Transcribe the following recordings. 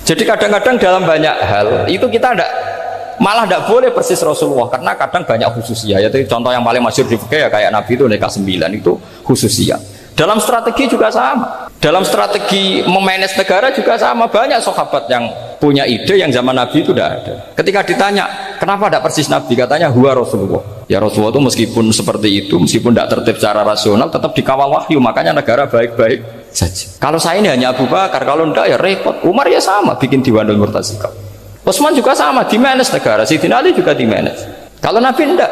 Jadi kadang-kadang dalam banyak hal itu kita malah tidak boleh persis Rasulullah, karena kadang banyak khususiyah. Yaitu contoh yang paling masyhur di fikih ya kayak Nabi itu nikah 9 itu khususiyah. Dalam strategi juga sama. Dalam strategi memanage negara juga sama. Banyak sahabat yang punya ide yang zaman Nabi itu tidak ada. Ketika ditanya kenapa tidak persis Nabi, katanya huwa Rasulullah. Ya Rasulullah itu meskipun seperti itu, meskipun tidak tertib secara rasional, tetap dikawal wahyu, makanya negara baik-baik saja. Kalau saya ini hanya Abu Bakar, kalau tidak ya repot. Umar ya sama, bikin Diwanul Murtasikab. Utsman juga sama, dimanage negara. Sayyidina Ali juga dimanage. Kalau Nabi tidak.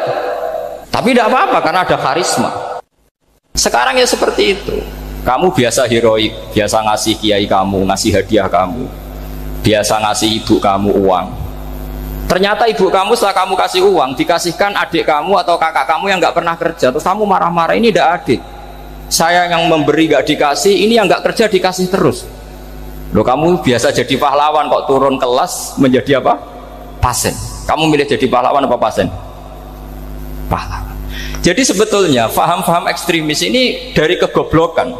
Tapi tidak apa-apa karena ada karisma. Sekarang ya seperti itu. Kamu biasa heroik, biasa ngasih kiai kamu, ngasih hadiah kamu, biasa ngasih ibu kamu uang. Ternyata ibu kamu setelah kamu kasih uang dikasihkan adik kamu atau kakak kamu yang nggak pernah kerja, terus kamu marah-marah, ini tidak adil. Saya yang memberi nggak dikasih, ini yang nggak kerja dikasih terus. Loh, kamu biasa jadi pahlawan kok turun kelas menjadi apa? Pasien. Kamu milih jadi pahlawan apa pasien? Pahlawan. Jadi sebetulnya faham-faham ekstremis ini dari kegoblokan,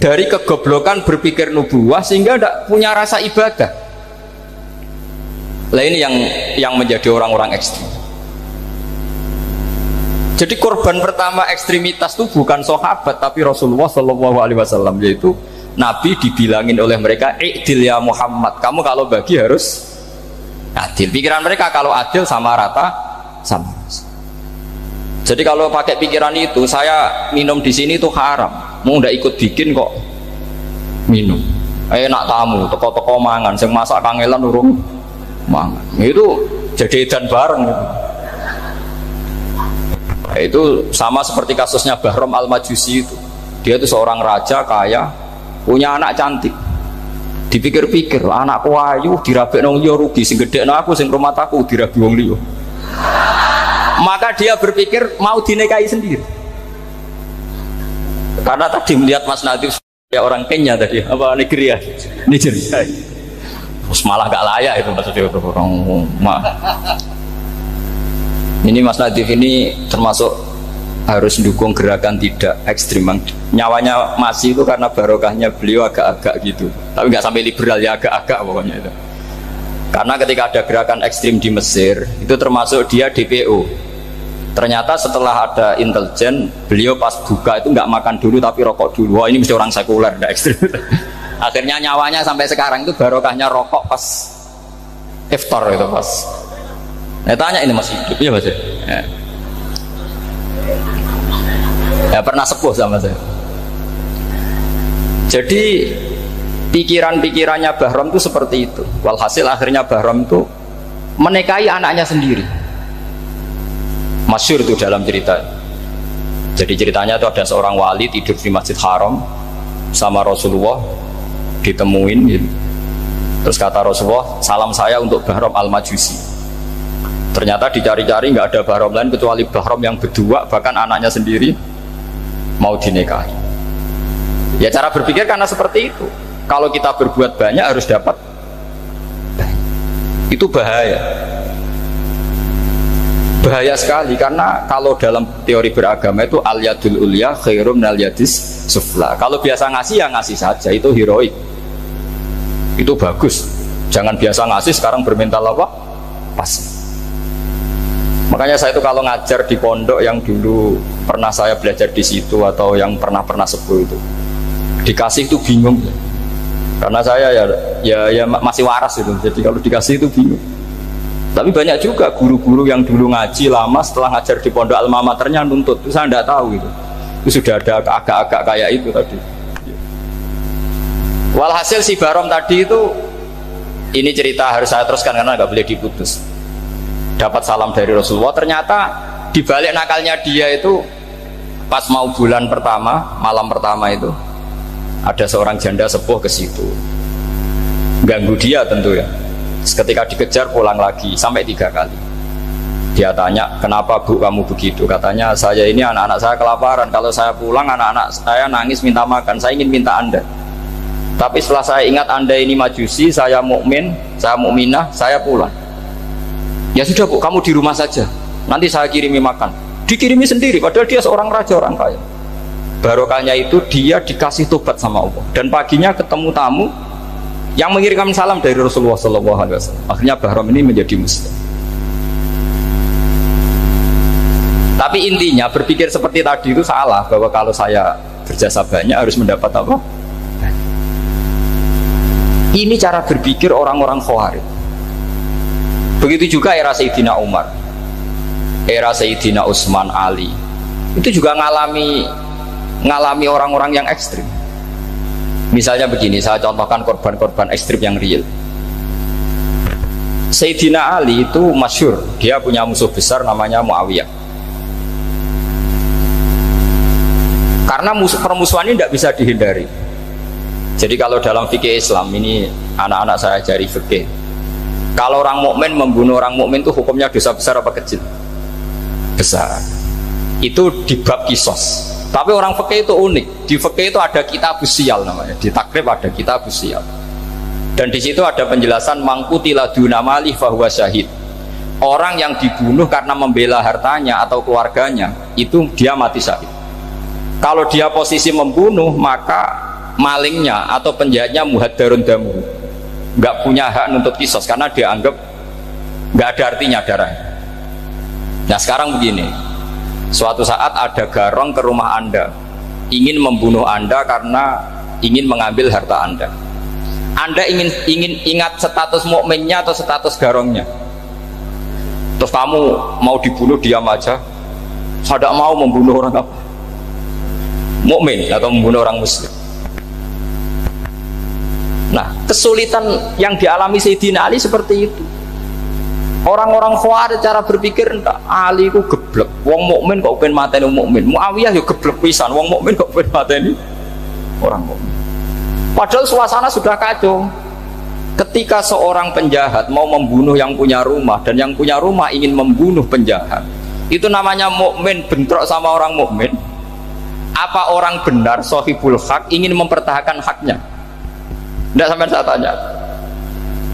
dari kegoblokan berpikir nubuwah sehingga tidak punya rasa ibadah. Lah ini yang menjadi orang-orang ekstrim. Jadi korban pertama ekstremitas itu bukan sahabat tapi Rasulullah SAW, yaitu Nabi dibilangin oleh mereka, "I'dil ya Muhammad." Kamu kalau bagi harus adil. Pikiran mereka kalau adil sama rata sama. Jadi kalau pakai pikiran itu, saya minum di sini itu haram. Mau ndak ikut bikin kok minum. Enak tamu, toko-toko mangan, sing masak kangelan urung mangan. Itu jadi edan bareng gitu. Itu sama seperti kasusnya Bahram Al-Majusi itu. Dia itu seorang raja kaya, punya anak cantik. Dipikir-pikir, anakku ayu dirabek nang liya rugi, sing gedhekno aku sing rumah aku dirabi wong liya. Maka dia berpikir mau dinikahi sendiri. Karena tadi melihat Mas Nadif ya orang Kenya tadi, apa Nigeria. Terus malah gak layak itu maksudnya orang Ini Mas Nadif ini termasuk harus mendukung gerakan tidak ekstrim. Nyawanya masih itu karena barokahnya beliau agak-agak gitu. Tapi nggak sampai liberal ya, agak-agak pokoknya itu. Karena ketika ada gerakan ekstrim di Mesir, itu termasuk dia DPO. Ternyata setelah ada intelijen, beliau pas buka itu nggak makan dulu tapi rokok dulu. Wah, ini mesti orang sekuler, tidak ekstrim. Akhirnya nyawanya sampai sekarang itu barokahnya rokok pas iftar itu pas. Nah, tanya ini masih hidup ya Mas? Ya pernah sepuh sama saya. Jadi pikiran-pikirannya Bahram itu seperti itu. Walhasil akhirnya Bahram itu menikahi anaknya sendiri. Masyhur itu dalam cerita. Jadi ceritanya itu ada seorang wali tidur di Masjid Haram sama Rasulullah, ditemuin gitu. Terus kata Rasulullah, salam saya untuk Bahram Al-Majusi. Ternyata dicari-cari nggak ada Bahram lain kecuali Bahram yang berdua, bahkan anaknya sendiri mau dinikahi. Ya cara berpikir karena seperti itu. Kalau kita berbuat banyak harus dapat banyak. Itu bahaya. Bahaya sekali karena kalau dalam teori beragama itu al-yadul ulya khairum minal yadis sufla. Kalau biasa ngasih ya ngasih saja, itu heroik. Itu bagus. Jangan biasa ngasih sekarang bermental apa? Pas. Makanya saya itu kalau ngajar di pondok yang dulu pernah saya belajar di situ atau yang pernah sepuh itu, dikasih itu bingung. Karena saya ya masih waras itu. Jadi kalau dikasih itu bingung. Tapi banyak juga guru-guru yang dulu ngaji lama setelah ngajar di pondok alma maternya nuntut. Itu saya tidak tahu gitu. Itu sudah ada agak-agak kayak itu tadi. Walhasil si Bahram tadi itu, ini cerita harus saya teruskan karena nggak boleh diputus. Dapat salam dari Rasulullah, ternyata dibalik nakalnya dia itu pas mau bulan pertama, malam pertama itu ada seorang janda sepuh ke situ, ganggu dia tentu ya. Ketika dikejar pulang lagi sampai 3 kali. Dia tanya, kenapa Bu kamu begitu? Katanya, saya ini anak-anak saya kelaparan. Kalau saya pulang anak-anak saya nangis minta makan. Saya ingin minta Anda. Tapi setelah saya ingat Anda ini majusi, saya mukmin, saya mukminah, saya pulang. Ya sudah Bu, kamu di rumah saja. Nanti saya kirimi makan. Dikirimi sendiri, padahal dia seorang raja, orang kaya. Barokahnya itu dia dikasih tobat sama Allah. Dan paginya ketemu tamu, yang mengirimkan salam dari Rasulullah SAW. Akhirnya Bahram ini menjadi muslim. Tapi intinya berpikir seperti tadi itu salah, bahwa kalau saya berjasa banyak harus mendapat apa? Ini cara berpikir orang-orang Khawarij. Begitu juga era Sayyidina Umar, era Sayyidina Utsman, Ali, itu juga ngalami orang-orang yang ekstrim. Misalnya begini, saya contohkan korban-korban ekstrim yang real. Sayyidina Ali itu masyhur, dia punya musuh besar namanya Muawiyah. Karena permusuhan ini tidak bisa dihindari. Jadi kalau dalam fikih Islam ini, anak-anak saya ajari fikih, kalau orang mukmin membunuh orang mukmin itu hukumnya dosa besar apa kecil? Besar. Itu di bab kisos. Tapi orang fikih itu unik. Di fikih itu ada kitab usial namanya. Di takrib ada kitab usial. Dan di situ ada penjelasan mangkutila dunamali fahuwa syahid. Orang yang dibunuh karena membela hartanya atau keluarganya, itu dia mati syahid. Kalau dia posisi membunuh, maka malingnya atau penjahatnya muhaddarun damu, nggak punya hak nuntut kisos karena dianggap nggak ada artinya darah. Nah sekarang begini, suatu saat ada garong ke rumah Anda, ingin membunuh Anda karena ingin mengambil harta Anda. Anda ingin ingat status mukminnya atau status garongnya. Terus kamu mau dibunuh diam aja, saya tidak mau membunuh orang apa? Mukmin atau membunuh orang muslim. Nah, kesulitan yang dialami Sayyidina Ali seperti itu. Orang-orang Khawarij cara berpikir, Ali ku geblek, wong mukmin kok pengen mateni wong mukmin. Muawiyah yo geblek pisan, wong mukmin kok pengen mateni orang mukmin. Padahal suasana sudah kacau. Ketika seorang penjahat mau membunuh yang punya rumah dan yang punya rumah ingin membunuh penjahat, itu namanya mukmin bentrok sama orang mukmin. Apa orang benar sahibul hak ingin mempertahankan haknya? Tidak sampai saya tanya.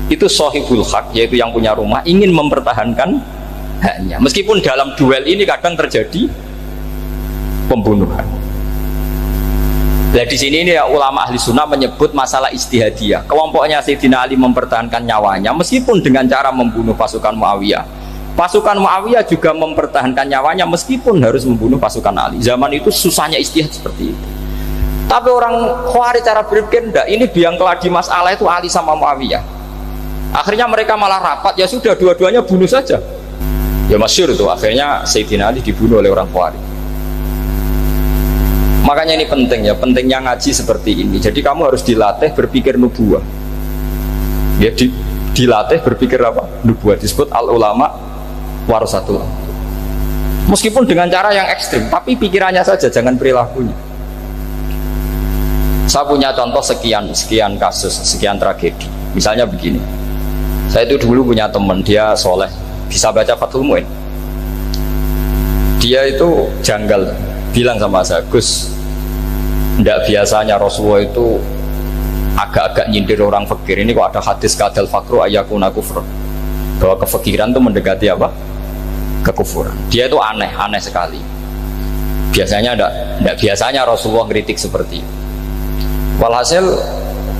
Itu sahibul hak, yaitu yang punya rumah ingin mempertahankan haknya. Meskipun dalam duel ini kadang terjadi pembunuhan. Nah di sini ini ya, ulama ahli sunnah menyebut masalah ijtihadiyah. Kelompoknya Sayyidina Ali mempertahankan nyawanya meskipun dengan cara membunuh pasukan Muawiyah. Pasukan Muawiyah juga mempertahankan nyawanya meskipun harus membunuh pasukan Ali. Zaman itu susahnya ijtihad seperti itu. Tapi orang Khawarij cara berpikir enggak, ini biang keladi masalah itu Ali sama Muawiyah. Akhirnya mereka malah rapat, ya sudah dua-duanya bunuh saja. Ya masyhur itu, akhirnya Sayyidina Ali dibunuh oleh orang Khawarij. Makanya ini penting ya, pentingnya ngaji seperti ini. Jadi kamu harus dilatih berpikir nubuwah. Ya dilatih berpikir apa? Nubuwah, disebut al ulama warasatul. Meskipun dengan cara yang ekstrim, tapi pikirannya saja, jangan perilakunya. Saya punya contoh sekian kasus, sekian tragedi. Misalnya begini, saya itu dulu punya teman, dia soleh, bisa baca Fathul Mu'in. Dia itu janggal, bilang sama saya, Gus, tidak biasanya Rasulullah itu agak-agak nyindir orang fakir. Ini kok ada hadis kadal fakru ayakuna kufur, bahwa kefakiran itu mendekati apa? Kekufuran. Dia itu aneh sekali. Biasanya tidak biasanya Rasulullah kritik seperti itu. Walhasil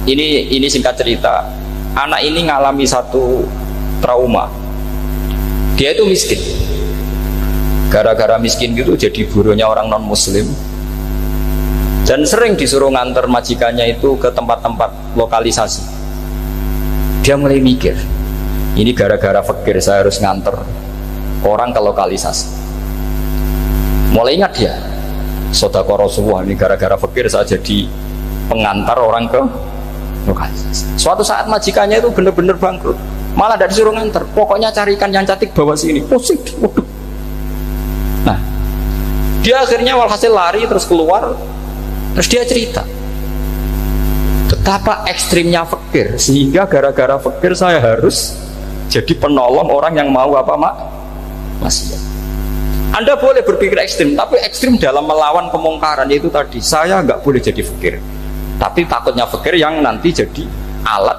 ini singkat cerita, anak ini ngalami satu trauma. Dia itu miskin. Gara-gara miskin gitu jadi burunya orang non muslim. Dan sering disuruh nganter majikannya itu ke tempat-tempat lokalisasi. Dia mulai mikir, ini gara-gara fakir saya harus nganter orang ke lokalisasi. Mulai ingat dia, sedekah Rasulullah, ini gara-gara fakir saya jadi pengantar orang ke lokalisasi. Suatu saat majikannya itu benar-benar bangkrut, malah tidak disuruh nganter, pokoknya carikan yang cantik bawa sini. Pusing. Nah, dia akhirnya walhasil lari terus keluar. Terus dia cerita betapa ekstrimnya fakir, sehingga gara-gara fakir saya harus jadi penolong orang yang mau apa maksiat. Anda boleh berpikir ekstrim, tapi ekstrim dalam melawan kemungkaran, yaitu tadi, saya nggak boleh jadi fakir, tapi takutnya fakir yang nanti jadi alat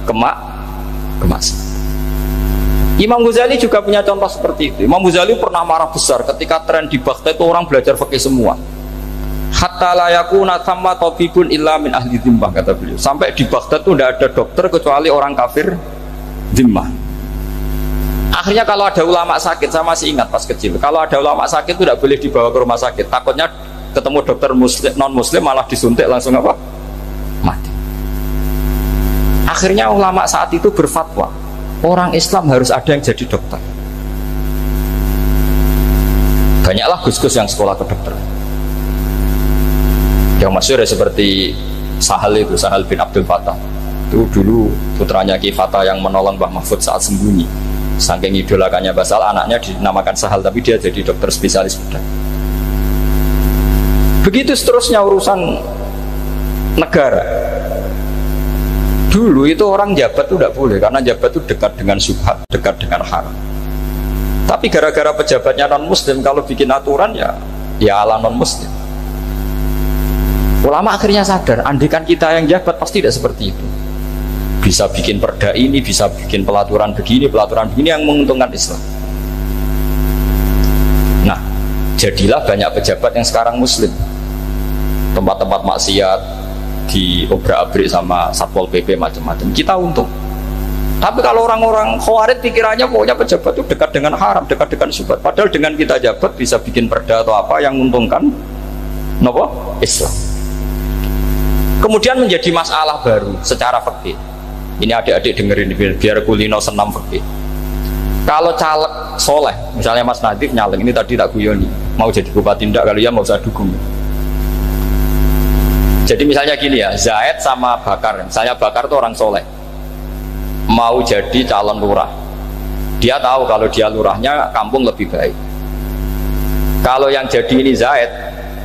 kemaksiatan. Imam Ghazali juga punya contoh seperti itu. Imam Ghazali pernah marah besar ketika tren di Baghdad itu orang belajar fikih semua. Hatta la yakuna thamma tabibun illa min ahli dhimmah, kata beliau. Sampai di Baghdad itu tidak ada dokter kecuali orang kafir dhimmah. Akhirnya kalau ada ulama sakit, saya masih ingat pas kecil, kalau ada ulama sakit itu tidak boleh dibawa ke rumah sakit, takutnya ketemu dokter muslim, non muslim malah disuntik langsung apa? Mati. Akhirnya ulama saat itu berfatwa, orang Islam harus ada yang jadi dokter. Banyaklah gus-gus yang sekolah kedokteran. Yang masyhur ya seperti Sahal itu, Sahal bin Abdul Fattah. Itu dulu putranya Ki Fattah yang menolong Mbah Mahfud saat sembunyi. Saking idolakannya Basal, anaknya dinamakan Sahal, tapi dia jadi dokter spesialis bedah. Begitu seterusnya urusan negara. Dulu itu orang jabat itu tidak boleh, karena jabat itu dekat dengan syubhat, dekat dengan haram. Tapi gara-gara pejabatnya non muslim, kalau bikin aturan ya ala non muslim. Ulama akhirnya sadar, andikan kita yang jabat pasti tidak seperti itu. Bisa bikin perda ini, bisa bikin pelaturan begini yang menguntungkan Islam. Nah, jadilah banyak pejabat yang sekarang muslim. Tempat-tempat maksiat di obrak-abrik sama Satpol PP macam-macam, kita untung. Tapi kalau orang-orang khawarij pikirannya pokoknya pejabat itu dekat dengan haram, dekat dengan syubhat. Padahal dengan kita jabat bisa bikin perda atau apa yang menguntungkan Islam. Kemudian menjadi masalah baru secara fikih. Ini adik-adik dengerin biar kulino senam fikih. Kalau caleg soleh, misalnya Mas Nadif nyalek, ini tadi tak guyoni, mau jadi bupati ndak, kalau ya mau usah dukung. Jadi misalnya gini ya, Zaid sama Bakar, misalnya Bakar itu orang soleh, mau jadi calon lurah. Dia tahu kalau dia lurahnya kampung lebih baik. Kalau yang jadi ini Zaid,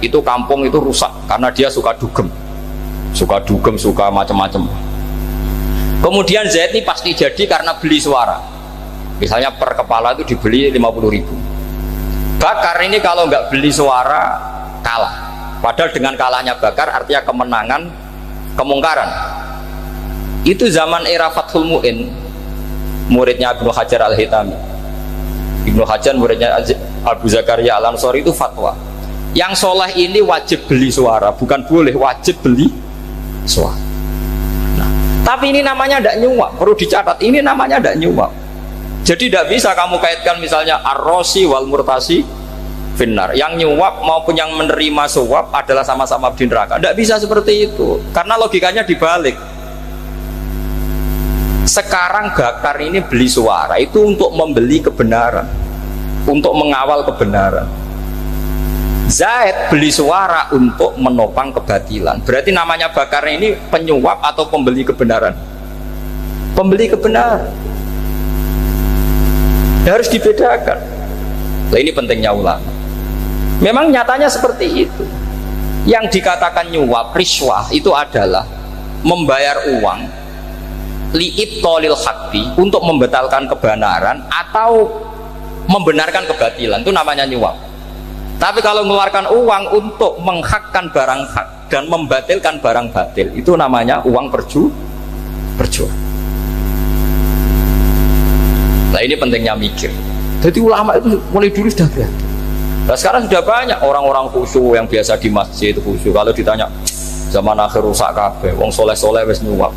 itu kampung itu rusak karena dia suka dugem, suka macam-macam. Kemudian Zaid ini pasti jadi karena beli suara. Misalnya per kepala itu dibeli 50.000. Bakar ini kalau nggak beli suara kalah. Padahal dengan kalahnya Bakar artinya kemenangan kemungkaran. Itu zaman era Fathul Mu'in, muridnya Ibnu Hajar Al-Hitami. Ibnu Hajar muridnya Abu Zakaria Al-Ansori itu fatwa, yang soleh ini wajib beli suara, bukan boleh, wajib beli suara. Nah, tapi ini namanya tidak nyuap, perlu dicatat, ini namanya tidak nyuap. Jadi tidak bisa kamu kaitkan misalnya ar-rosi wal murtasi finnar, yang nyuap maupun yang menerima suap adalah sama-sama di neraka. Tidak bisa seperti itu, karena logikanya dibalik. Sekarang Bakar ini beli suara itu untuk membeli kebenaran, untuk mengawal kebenaran. Zaid beli suara untuk menopang kebatilan. Berarti namanya Bakar ini penyuap atau pembeli kebenaran? Pembeli kebenaran. Harus dibedakan. Nah, ini pentingnya ulama. Memang nyatanya seperti itu. Yang dikatakan nyuap, riswah itu adalah membayar uang li'ibtolil haqqi, untuk membatalkan kebenaran atau membenarkan kebatilan, itu namanya nyuap. Tapi kalau mengeluarkan uang untuk menghakkan barang hak dan membatalkan barang batil, itu namanya uang perjuangan. Nah, ini pentingnya mikir. Jadi ulama itu mulai dulu sudah berhati. Nah, sekarang sudah banyak orang-orang khusyuk yang biasa di masjid itu khusyuk. Kalau ditanya zaman akhir rusak kabeh, wong soleh-soleh wis nyuap.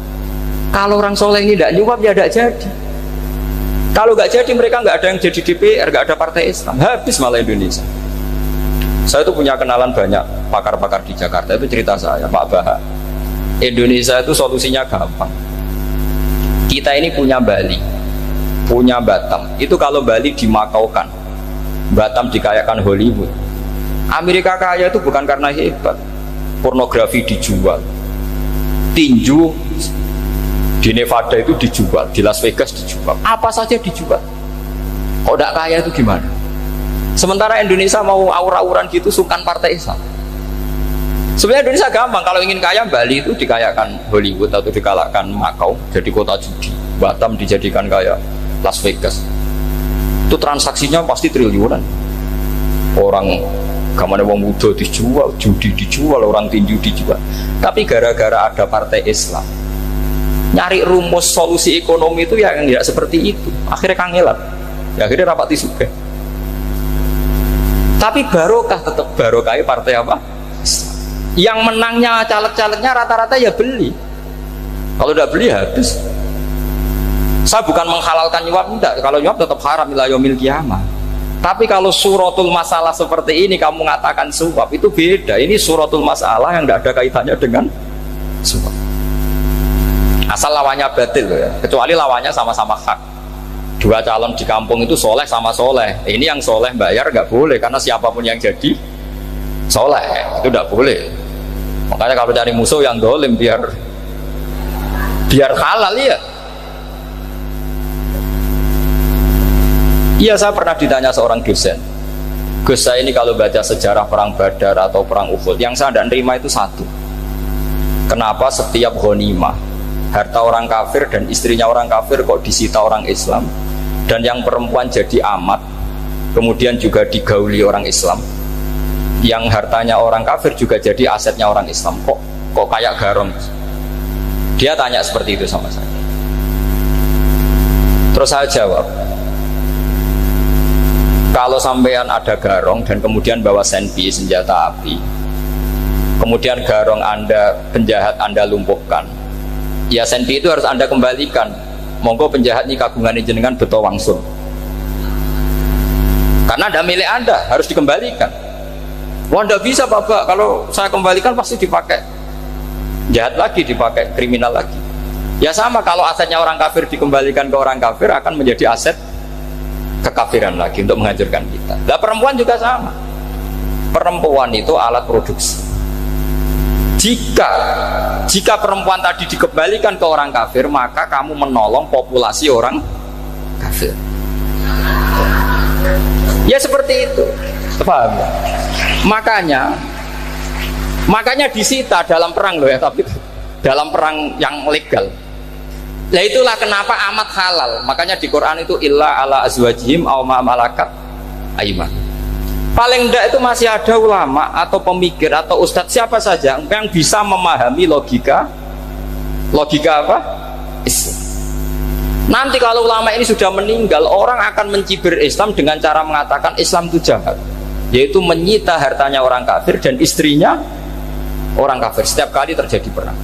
Kalau orang soleh ini tidak nyuap ya tidak jadi. Kalau nggak jadi mereka nggak ada yang jadi DPR, nggak ada partai Islam, habis malah Indonesia. Saya itu punya kenalan banyak pakar-pakar di Jakarta, itu cerita saya, Pak Baha. Indonesia itu solusinya gampang. Kita ini punya Bali, punya Batam. Itu kalau Bali dimakaukan, Batam dikayakan Hollywood. Amerika kaya itu bukan karena hebat, pornografi dijual, tinju di Nevada itu dijual, di Las Vegas dijual, apa saja dijual. Kok tidak kaya itu gimana? Sementara Indonesia mau aur-auran gitu, sungkan partai Islam. Sebenarnya Indonesia gampang, kalau ingin kaya Bali itu dikayakan Hollywood atau dikalahkan Makau jadi kota judi, Batam dijadikan kaya Las Vegas. Itu transaksinya pasti triliunan. Orang gamane wong muda dijual, judi dijual, orang tinju dijual. Tapi gara-gara ada partai Islam, nyari rumus solusi ekonomi itu yang tidak seperti itu, akhirnya kangelan, ya akhirnya rapati suka. Tapi barokah tetap barokah partai apa? Islam. Yang menangnya caleg-calegnya rata-rata ya beli. Kalau tidak beli habis. Saya bukan menghalalkan nyuap, tidak. Kalau nyuap tetap haram ila yaumil qiyamah. Tapi kalau suratul masalah seperti ini kamu mengatakan suap, itu beda. Ini suratul masalah yang tidak ada kaitannya dengan suap. Asal lawannya batil ya. Kecuali lawannya sama-sama hak. Dua calon di kampung itu soleh sama soleh. Ini yang soleh bayar nggak boleh karena siapapun yang jadi soleh itu tidak boleh. Makanya kalau cari musuh yang dolim biar halal ya. Iya, saya pernah ditanya seorang dosen, Gus, saya ini kalau baca sejarah perang Badar atau perang Uhud, yang saya tidak nerima itu satu, kenapa setiap ghanimah harta orang kafir dan istrinya orang kafir kok disita orang Islam, dan yang perempuan jadi amat kemudian juga digauli orang Islam, yang hartanya orang kafir juga jadi asetnya orang Islam, kok kayak garong. Dia tanya seperti itu sama saya. Terus saya jawab, kalau sampean ada garong dan kemudian bawa senpi, senjata api, kemudian garong Anda, penjahat Anda lumpuhkan, ya senpi itu harus Anda kembalikan. Monggo penjahat ini kagungan jenengan beto wangsul, karena ada milik Anda, harus dikembalikan. Wah, tidak bisa Bapak, kalau saya kembalikan pasti dipakai jahat lagi, dipakai kriminal lagi. Ya sama, kalau asetnya orang kafir dikembalikan ke orang kafir akan menjadi aset kekafiran lagi untuk menghancurkan kita. Nah, perempuan juga sama. Perempuan itu alat produksi. Jika perempuan tadi dikembalikan ke orang kafir, maka kamu menolong populasi orang kafir. Ya seperti itu. Paham ya? Makanya disita dalam perang loh ya, tapi dalam perang yang legal. Nah itulah kenapa amat halal. Makanya di Quran itu illa ala azwajihim aw ma malakat aiman. Paling enggak itu masih ada ulama atau pemikir atau ustadz siapa saja yang bisa memahami logika apa? Islam. Nanti kalau ulama ini sudah meninggal, orang akan mencibir Islam dengan cara mengatakan Islam itu jahat, yaitu menyita hartanya orang kafir dan istrinya orang kafir setiap kali terjadi perang.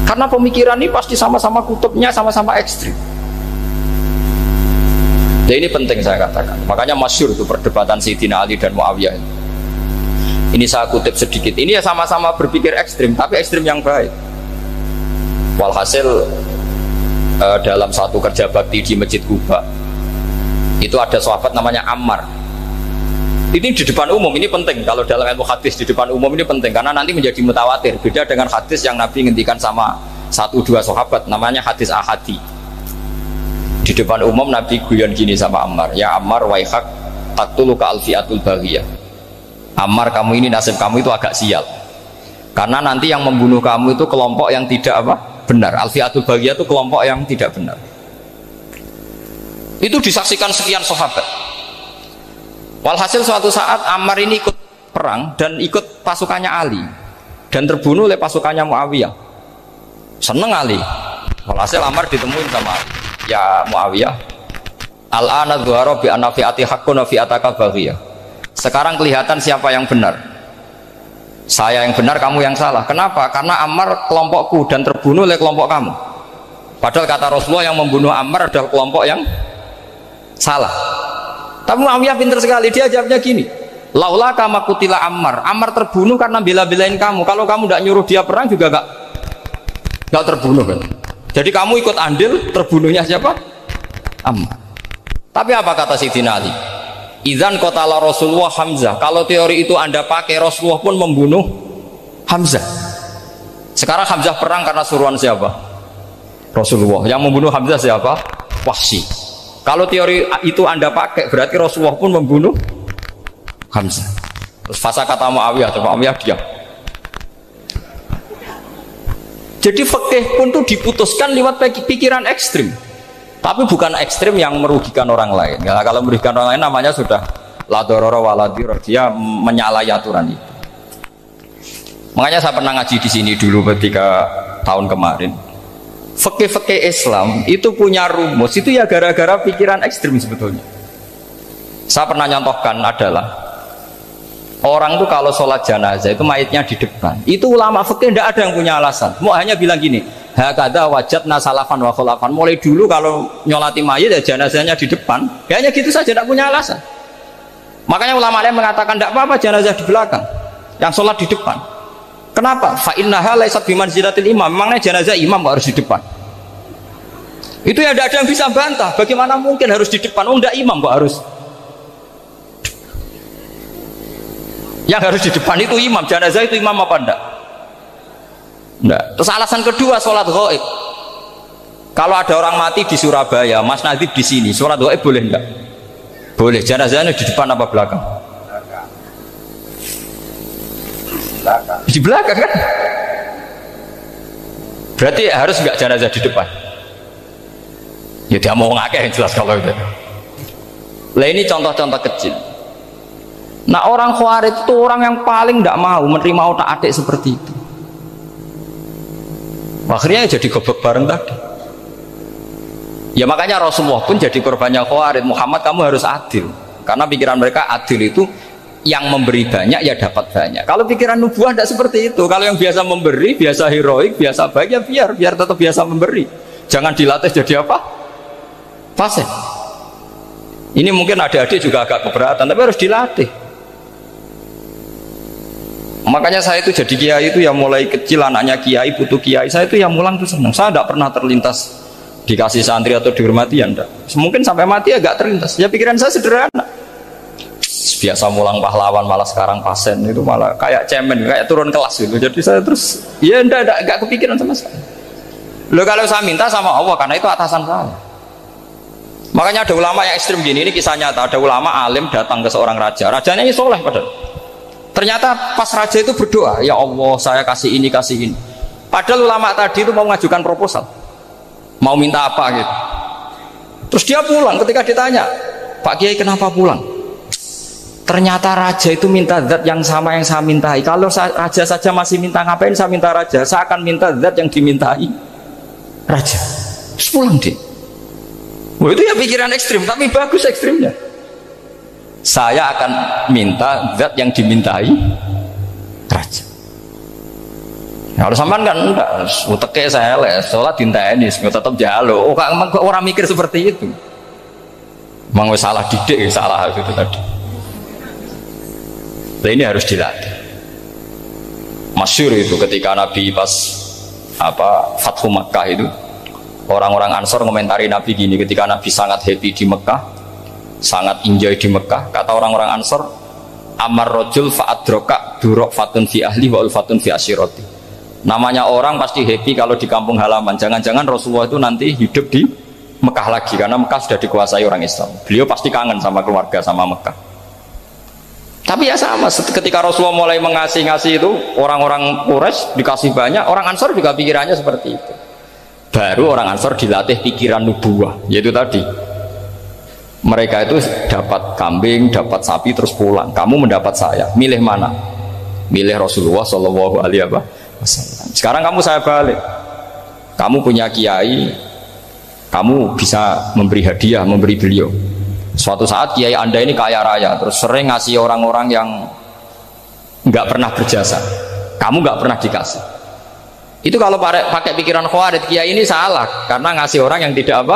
Karena pemikiran ini pasti sama-sama kutubnya sama-sama ekstrim. Ya ini penting saya katakan. Makanya masyhur itu perdebatan Sayyidina Ali dan Muawiyah. Ini saya kutip sedikit. Ini ya sama-sama berpikir ekstrim, tapi ekstrim yang baik. Walhasil dalam satu kerja bakti di Masjid Kuba, itu ada sahabat namanya Ammar. Ini di depan umum, ini penting. Kalau dalam ilmu hadis di depan umum ini penting karena nanti menjadi mutawatir. Beda dengan hadis yang Nabi ngendikan sama 1-2 sahabat, namanya hadis ahadi. Di depan umum Nabi guyon gini sama Ammar, ya Ammar waihak taqtuluka alfiatul baghiyah. Ammar, kamu ini nasib kamu itu agak sial. Karena nanti yang membunuh kamu itu kelompok yang tidak benar. Alfiatul baghiyah itu kelompok yang tidak benar. Itu disaksikan sekian sahabat. Walhasil suatu saat Ammar ini ikut perang dan ikut pasukannya Ali dan terbunuh oleh pasukannya Muawiyah. Seneng Ali. Walhasil Ammar ditemuin sama Ali. Ya Muawiyah, al-ana dhuhara bi anna fi'ati haqqun wa fi'ataka baghiyah. Sekarang kelihatan siapa yang benar. Saya yang benar, kamu yang salah. Kenapa? Karena Ammar kelompokku dan terbunuh oleh kelompok kamu. Padahal kata Rasulullah yang membunuh Ammar adalah kelompok yang salah. Tapi Muawiyah pintar sekali, dia jawabnya gini, laula kama kutila Ammar. Ammar terbunuh karena bela-belain kamu. Kalau kamu tidak nyuruh dia perang juga nggak terbunuh kan. Jadi kamu ikut andil terbunuhnya siapa? Ammar. Tapi apa kata Sayyidina Ali? Idzan qatala Rasulullah Hamzah. Kalau teori itu Anda pakai, Rasulullah pun membunuh Hamzah. Sekarang Hamzah perang karena suruhan siapa? Rasulullah. Yang membunuh Hamzah siapa? Wahsy. Kalau teori itu Anda pakai, berarti Rasulullah pun membunuh Hamzah. Terus fasa kata Muawiyah, Muawiyah diam. Jadi fikih pun tuh diputuskan lewat pikiran ekstrim, tapi bukan ekstrim yang merugikan orang lain. Ya, kalau merugikan orang lain namanya sudah la dororo wala diror, dia menyalahi aturan itu. Makanya saya pernah ngaji di sini dulu ketika tahun kemarin. Fikih-fikih Islam itu punya rumus, itu ya gara-gara pikiran ekstrim sebetulnya. Saya pernah nyontohkan adalah Orang tuh kalau sholat jenazah itu mayitnya di depan. Itu ulama fikih tidak ada yang punya alasan. Mau hanya bilang gini, hakada wajadna salafan wa khulafan. Mulai dulu kalau nyolati mayit ya jenazahnya di depan. Hanya gitu saja, tidak punya alasan. Makanya ulama lain mengatakan tidak apa-apa jenazah di belakang, yang sholat di depan. Kenapa? Fa innaha laysat bimanzilatil imam. Memangnya jenazah imam harus di depan? Itu ya tidak ada yang bisa bantah. Bagaimana mungkin harus di depan? Oh tidak, imam kok harus. Yang harus di depan itu imam. Jenazah itu imam apa enggak? Enggak. Terus alasan kedua, sholat ghaib. Kalau ada orang mati di Surabaya, Mas Nadib di sini, sholat ghaib boleh enggak? Boleh. Jenazahnya di depan apa belakang? Di belakang kan? Berarti harus enggak jenazah di depan? Ya dia mau ngakeh yang jelas kalau itu. Lah ini contoh-contoh kecil. Nah orang Khawarij itu orang yang paling tidak mau menerima otak-atik seperti itu. Akhirnya jadi goblok bareng tadi. Ya makanya Rasulullah pun jadi korbannya Khawarij. Muhammad, kamu harus adil. Karena pikiran mereka adil itu yang memberi banyak ya dapat banyak. Kalau pikiran nubuah tidak seperti itu. Kalau yang biasa memberi, biasa heroik, biasa baik ya biar tetap biasa memberi. Jangan dilatih jadi apa? Fasih. Ini mungkin adik-adik juga agak keberatan, tapi harus dilatih. Makanya saya itu jadi kiai itu ya mulai kecil, anaknya kiai, putu kiai, saya itu yang mulang itu senang. Saya tidak pernah terlintas dikasih santri atau dihormati ya enggak. Mungkin sampai mati agak terlintas. Ya pikiran saya sederhana. Biasa mulang pahlawan, malah sekarang pasien itu malah kayak cemen, kayak turun kelas gitu. Jadi saya terus ya enggak kepikiran sama sekali. Loh kalau saya minta sama Allah karena itu atasan saya. Makanya ada ulama yang ekstrim gini, ini kisah nyata. Ada ulama alim datang ke seorang raja. Rajanya ini soleh padahal. Ternyata pas raja itu berdoa, ya Allah saya kasih ini, kasih ini. Padahal ulama tadi itu mau mengajukan proposal, mau minta apa gitu. Terus dia pulang, ketika ditanya, Pak Kiai kenapa pulang? Ternyata raja itu minta zat yang sama yang saya mintai. Kalau raja saja masih minta, ngapain saya minta raja? Saya akan minta zat yang dimintai raja. Terus pulang dia. Wah, itu ya pikiran ekstrim, tapi bagus ekstrimnya. Saya akan minta zat yang dimintai raja. Kalau sampean kan enggak, uteke saya les, sholat dinteni, tetap jalo. Oh, kok orang mikir seperti itu? Mang salah didik, salah itu tadi. Nah, ini harus dilatih. Masyhur itu ketika Nabi pas Fathu Makkah itu, orang-orang Ansor komentari Nabi gini, ketika Nabi sangat happy di Mekah, sangat enjoy di Mekah, kata orang-orang Ansor, amar rojul fa'adroka durok fatun fi ahli wa ulfatun fi asyiroti. Namanya orang pasti happy kalau di kampung halaman. Jangan-jangan Rasulullah itu nanti hidup di Mekah lagi, karena Mekah sudah dikuasai orang Islam. Beliau pasti kangen sama keluarga, sama Mekah. Tapi ya sama, ketika Rasulullah mulai ngasih itu, orang-orang Quraisy dikasih banyak, orang Ansor juga pikirannya seperti itu. Baru orang Ansor dilatih pikiran nubuwah, yaitu tadi mereka itu dapat kambing, dapat sapi terus pulang. Kamu mendapat saya, milih mana? Milih Rasulullah Shallallahu Alaihi Wasallam. Sekarang kamu saya balik. Kamu punya kiai, kamu bisa memberi hadiah, memberi beliau. Suatu saat kiai Anda ini kaya raya, terus sering ngasih orang-orang yang nggak pernah berjasa. Kamu nggak pernah dikasih. Itu kalau pakai pikiran Khawarij, kiai ini salah karena ngasih orang yang tidak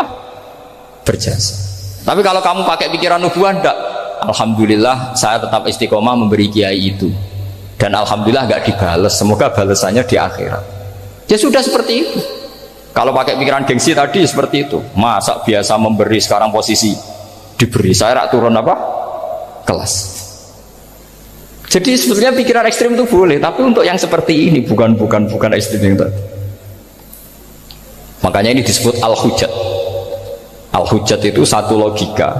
berjasa. Tapi kalau kamu pakai pikiran nubuah, enggak. Alhamdulillah saya tetap istiqomah memberi kiai itu. Dan alhamdulillah enggak dibales. Semoga balasannya di akhirat. Ya sudah seperti itu. Kalau pakai pikiran gengsi tadi seperti itu. Masa biasa memberi sekarang posisi diberi, saya rak turun kelas. Jadi sebetulnya pikiran ekstrim itu boleh, tapi untuk yang seperti ini bukan ekstrim yang tadi. Makanya ini disebut al-hujjat. Al-hujjat itu satu logika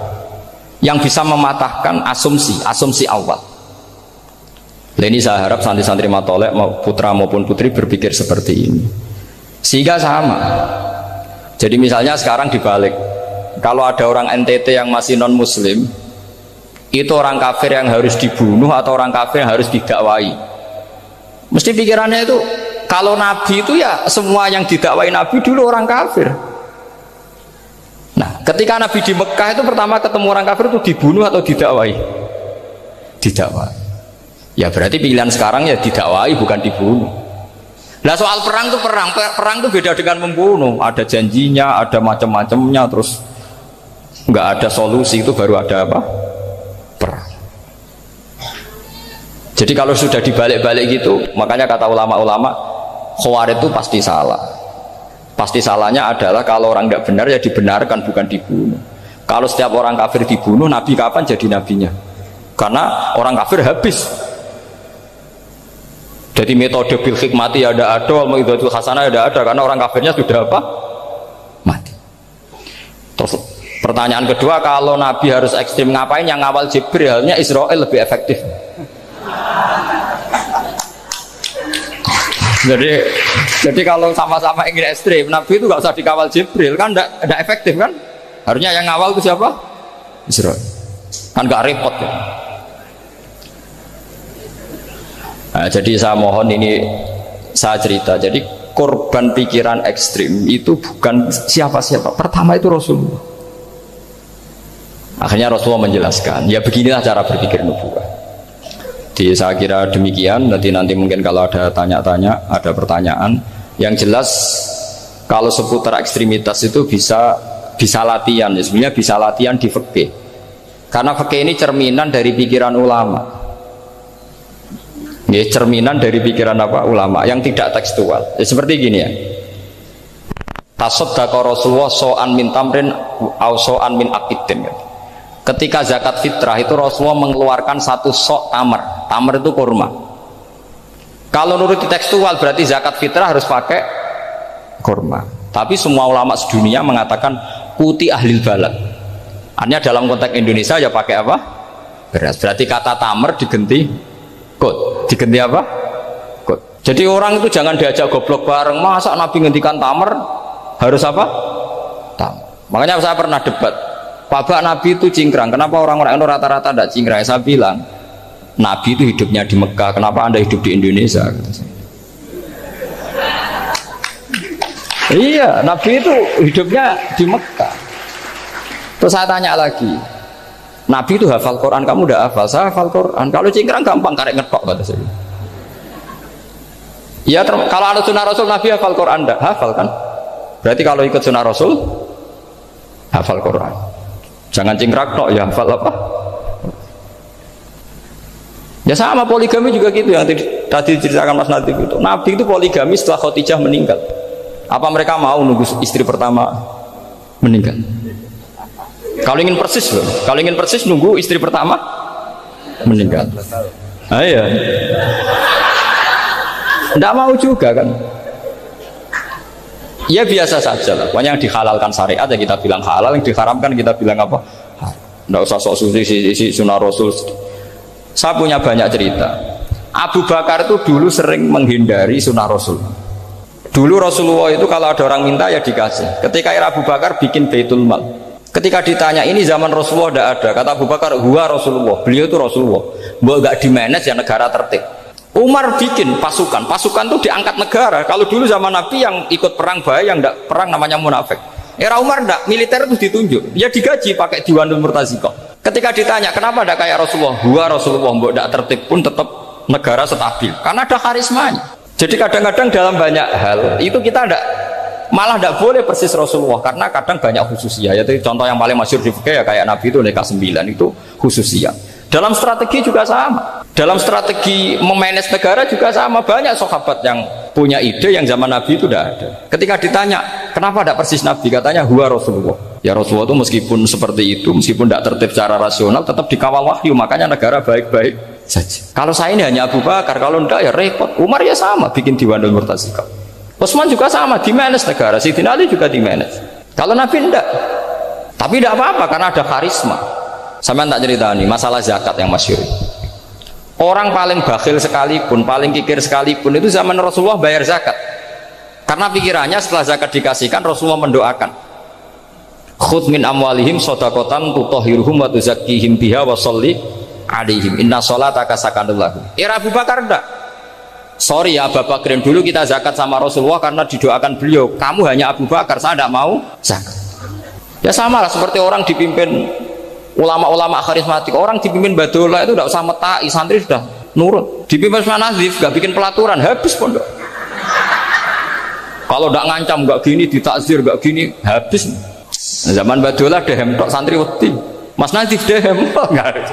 yang bisa mematahkan asumsi awal. Ini saya harap santri-santri matolek putra maupun putri berpikir seperti ini, sehingga sama. Jadi misalnya sekarang dibalik, kalau ada orang NTT yang masih non muslim, itu orang kafir yang harus dibunuh atau orang kafir yang harus didakwai. Mesti pikirannya itu, kalau Nabi itu ya semua yang didakwai Nabi dulu orang kafir. Nah, ketika Nabi di Mekah itu pertama ketemu orang kafir itu dibunuh atau didakwai? Didakwai. Ya berarti pilihan sekarang ya didakwai bukan dibunuh. Nah soal perang tuh perang tuh beda dengan membunuh. Ada janjinya, ada macam-macamnya, terus nggak ada solusi, itu baru ada apa? Perang. Jadi kalau sudah dibalik-balik gitu, makanya kata ulama-ulama, Khawarij itu pasti salah. Pasti salahnya adalah kalau orang nggak benar ya dibenarkan, bukan dibunuh. Kalau setiap orang kafir dibunuh, Nabi kapan jadi nabinya? Karena orang kafir habis. Jadi metode bil hikmati ya ada, mau ibadah hasanah ya ada, karena orang kafirnya sudah apa? Mati. Terus pertanyaan kedua, kalau Nabi harus ekstrim ngapain? Yang ngawal Jibril, halnya Israel lebih efektif. Jadi kalau sama-sama ingin ekstrim, Nabi itu nggak usah dikawal Jibril, kan tidak efektif kan? Harusnya yang ngawal itu siapa? Israel. Kan nggak repot ya. Nah, jadi saya mohon ini saya cerita. Jadi korban pikiran ekstrim itu bukan siapa-siapa. Pertama itu Rasulullah. Akhirnya Rasulullah menjelaskan, ya beginilah cara berpikir nubuwah. Jadi saya kira demikian. Nanti mungkin kalau ada tanya-tanya, ada pertanyaan. Yang jelas kalau seputar ekstremitas itu bisa latihan. Ya, sebenarnya bisa latihan di fikih. Karena fikih ini cerminan dari pikiran ulama. Ya, cerminan dari pikiran apa? Ulama yang tidak tekstual. Ya, seperti gini ya. Tasaddaqa Rasulullah so'an min tamrin au so'an min aqidin. Ketika zakat fitrah itu Rasulullah mengeluarkan satu sok tamar. Tamar itu kurma. Kalau menurut tekstual berarti zakat fitrah harus pakai kurma. Tapi semua ulama sedunia mengatakan kuti ahlil balad. Artinya dalam konteks Indonesia ya pakai apa? Beras. Berarti kata tamar diganti kot. Diganti apa? Kot. Jadi orang itu jangan diajak goblok bareng. Masa Nabi ngendikan tamar harus apa? Tamar. Makanya saya pernah debat. Pak Nabi itu cingkrang. Kenapa orang-orang itu rata-rata tidak cingkrang? Saya bilang Nabi itu hidupnya di Mekah. Kenapa Anda hidup di Indonesia? Iya, Nabi itu hidupnya di Mekah. Terus saya tanya lagi, Nabi itu hafal Quran, kamu udah hafal? Saya hafal Quran. Kalau cingkrang gampang, karek ngetok kata saya. Ya, kalau ada sunnah Rasul, Nabi hafal Quran enggak? Hafal kan? Berarti kalau ikut sunnah Rasul, hafal Quran. Jangan cingkrang tok, ya hafal apa? Ya sama poligami juga gitu yang tadi diceritakan Mas Natif itu. Nabi itu poligami setelah Khadijah meninggal. Apa mereka mau nunggu istri pertama meninggal? Kalau ingin persis loh, kalau ingin persis nunggu istri pertama meninggal. Ah iya. Tidak mau juga kan? Ya biasa saja lah. Pokoknya yang dihalalkan syariat ya kita bilang halal, yang diharamkan kita bilang apa? Tidak usah sok suci sunnah Rasul. Saya punya banyak cerita. Abu Bakar itu dulu sering menghindari sunnah Rasul. Dulu Rasulullah itu kalau ada orang minta ya dikasih. Ketika era Abu Bakar bikin Baitul Mal. Ketika ditanya ini zaman Rasulullah tidak ada, kata Abu Bakar, huwa Rasulullah. Beliau itu Rasulullah. Mau nggak di manage ya negara tertib. Umar bikin pasukan itu diangkat negara. Kalau dulu zaman Nabi yang ikut perang bahaya, yang tidak perang namanya munafik. Era Umar tidak, militer itu ditunjuk. Ya digaji pakai Diwanul Murtaziqah. Ketika ditanya kenapa tidak kayak Rasulullah, huwa Rasulullah, mau tidak tertib pun tetap negara stabil. Karena ada karismanya. Jadi kadang-kadang dalam banyak hal itu kita malah tidak boleh persis Rasulullah, karena kadang banyak khususiyah. Yaitu contoh yang paling masyhur di fikih ya kayak Nabi itu nikah 9 itu khususiyah. Dalam strategi juga sama. Dalam strategi memanage negara juga sama. Banyak sahabat yang punya ide yang zaman Nabi itu tidak ada. Ketika ditanya kenapa tidak persis Nabi, katanya huwa Rasulullah. Ya Rasulullah itu meskipun seperti itu, meskipun tidak tertib secara rasional, tetap dikawal wahyu. Makanya negara baik-baik saja. Kalau saya ini hanya Abu Bakar, kalau enggak ya repot. Umar ya sama, bikin Diwanul Murtaziqah. Utsman juga sama, di manage negara. Sayyidina Ali juga di manage. Kalau Nabi enggak. Tapi tidak apa-apa karena ada karisma. Sampean tak cerita nih masalah zakat yang masyhur. Orang paling bakhil sekalipun, paling kikir sekalipun itu zaman Rasulullah bayar zakat. Karena pikirannya setelah zakat dikasihkan, Rasulullah mendoakan. Khudh min amwalihim shadaqatan tutahhiruhum wa tuzakkihim biha wa sholli alaihim inna sholataka sakanul lahum. Era Abu Bakar enggak. Sorry ya Abu Bakrin, dulu kita zakat sama Rasulullah karena didoakan beliau. Kamu hanya Abu Bakar, saya tidak mau zakat. Ya sama lah seperti orang dipimpin ulama-ulama karismatik. Orang dipimpin Badullah itu tidak usah metai, santri sudah nurut. Dipimpin Mas Nazif gak bikin pelaturan, habis pondok. Kalau ndak ngancam gak gini, ditakzir gak gini, habis. Zaman Badolah dehem tok santri wedi. Mas Nazif dehem enggak ada.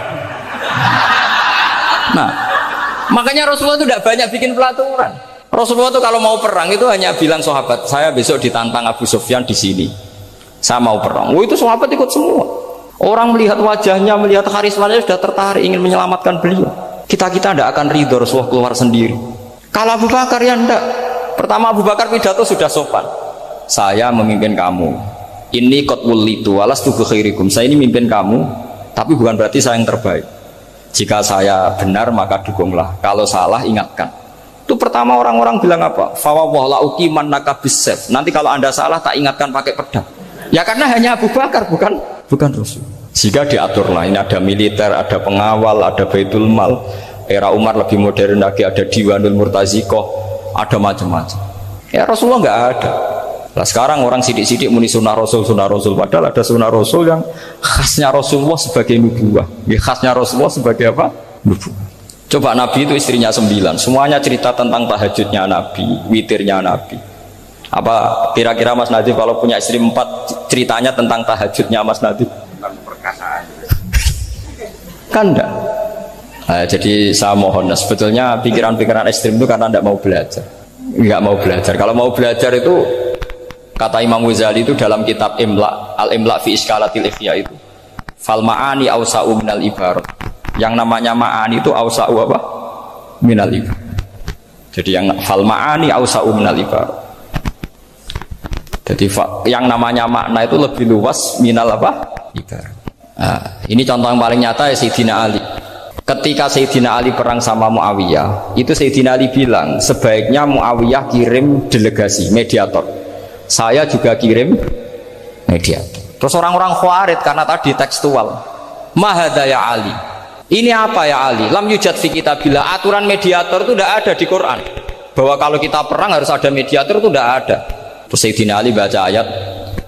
Nah, makanya Rasulullah itu tidak banyak bikin pelaturan. Rasulullah itu kalau mau perang itu hanya bilang sahabat, saya besok ditantang Abu Sufyan di sini. Saya mau perang. Oh, itu sahabat ikut semua. Orang melihat wajahnya, melihat karismanya sudah tertarik ingin menyelamatkan beliau. Kita tidak akan ridho Rasulullah keluar sendiri. Kalau Abu Bakar ya enggak. Pertama Abu Bakar pidato sudah sopan. Saya memimpin kamu. Ini qatwul litu walastu bi khairikum. Saya ini memimpin kamu, tapi bukan berarti saya yang terbaik. Jika saya benar maka dukunglah. Kalau salah ingatkan. Itu pertama orang-orang bilang apa? Fawwah la uqiman naka bisaf. Nanti kalau Anda salah tak ingatkan pakai pedang. Ya karena hanya Abu Bakar bukan Rasul. Jika diaturlah ini ada militer, ada pengawal, ada Baitul Mal. Era Umar lebih modern lagi, ada Diwanul Murtazikoh, ada macam-macam. Ya Rasulullah nggak ada. Nah sekarang orang sidik-sidik muni sunnah Rasul, padahal ada sunnah Rasul yang khasnya Rasulullah sebagai nubuwah. Ya, khasnya Rasulullah sebagai apa? Nubuwah. Coba Nabi itu istrinya 9, semuanya cerita tentang tahajudnya Nabi, witirnya Nabi. Apa kira-kira Mas Nadif kalau punya istri 4 ceritanya tentang tahajudnya Mas Nadif? Perkasaan. Kan enggak? Nah, jadi saya mohon, sebetulnya pikiran-pikiran ekstrim itu karena enggak mau belajar. Enggak mau belajar. Kalau mau belajar itu kata Imam Ghazali itu dalam kitab Imla, Al-Imla fi Iskalatil Ikhya itu. Fal ma'ani awsa'u minal ibarat. Yang namanya ma'ani itu awsa'u apa? Minal ibarat. Jadi yang fal ma'ani awsa'u minal ibarat. Jadi yang namanya makna itu lebih luas minal apa? Ibarat. Nah, ini contoh yang paling nyata ya Sayyidina Ali. Ketika Sayyidina Ali perang sama Muawiyah, itu Sayyidina Ali bilang sebaiknya Muawiyah kirim delegasi mediator. Saya juga kirim mediator. Terus orang-orang Khawarij karena tadi tekstual. Mahadha ya Ali. Ini apa ya Ali? Lam yujad fi kitabillah. Aturan mediator itu tidak ada di Quran. Bahwa kalau kita perang harus ada mediator itu tidak ada. Terus Sayyidina Ali baca ayat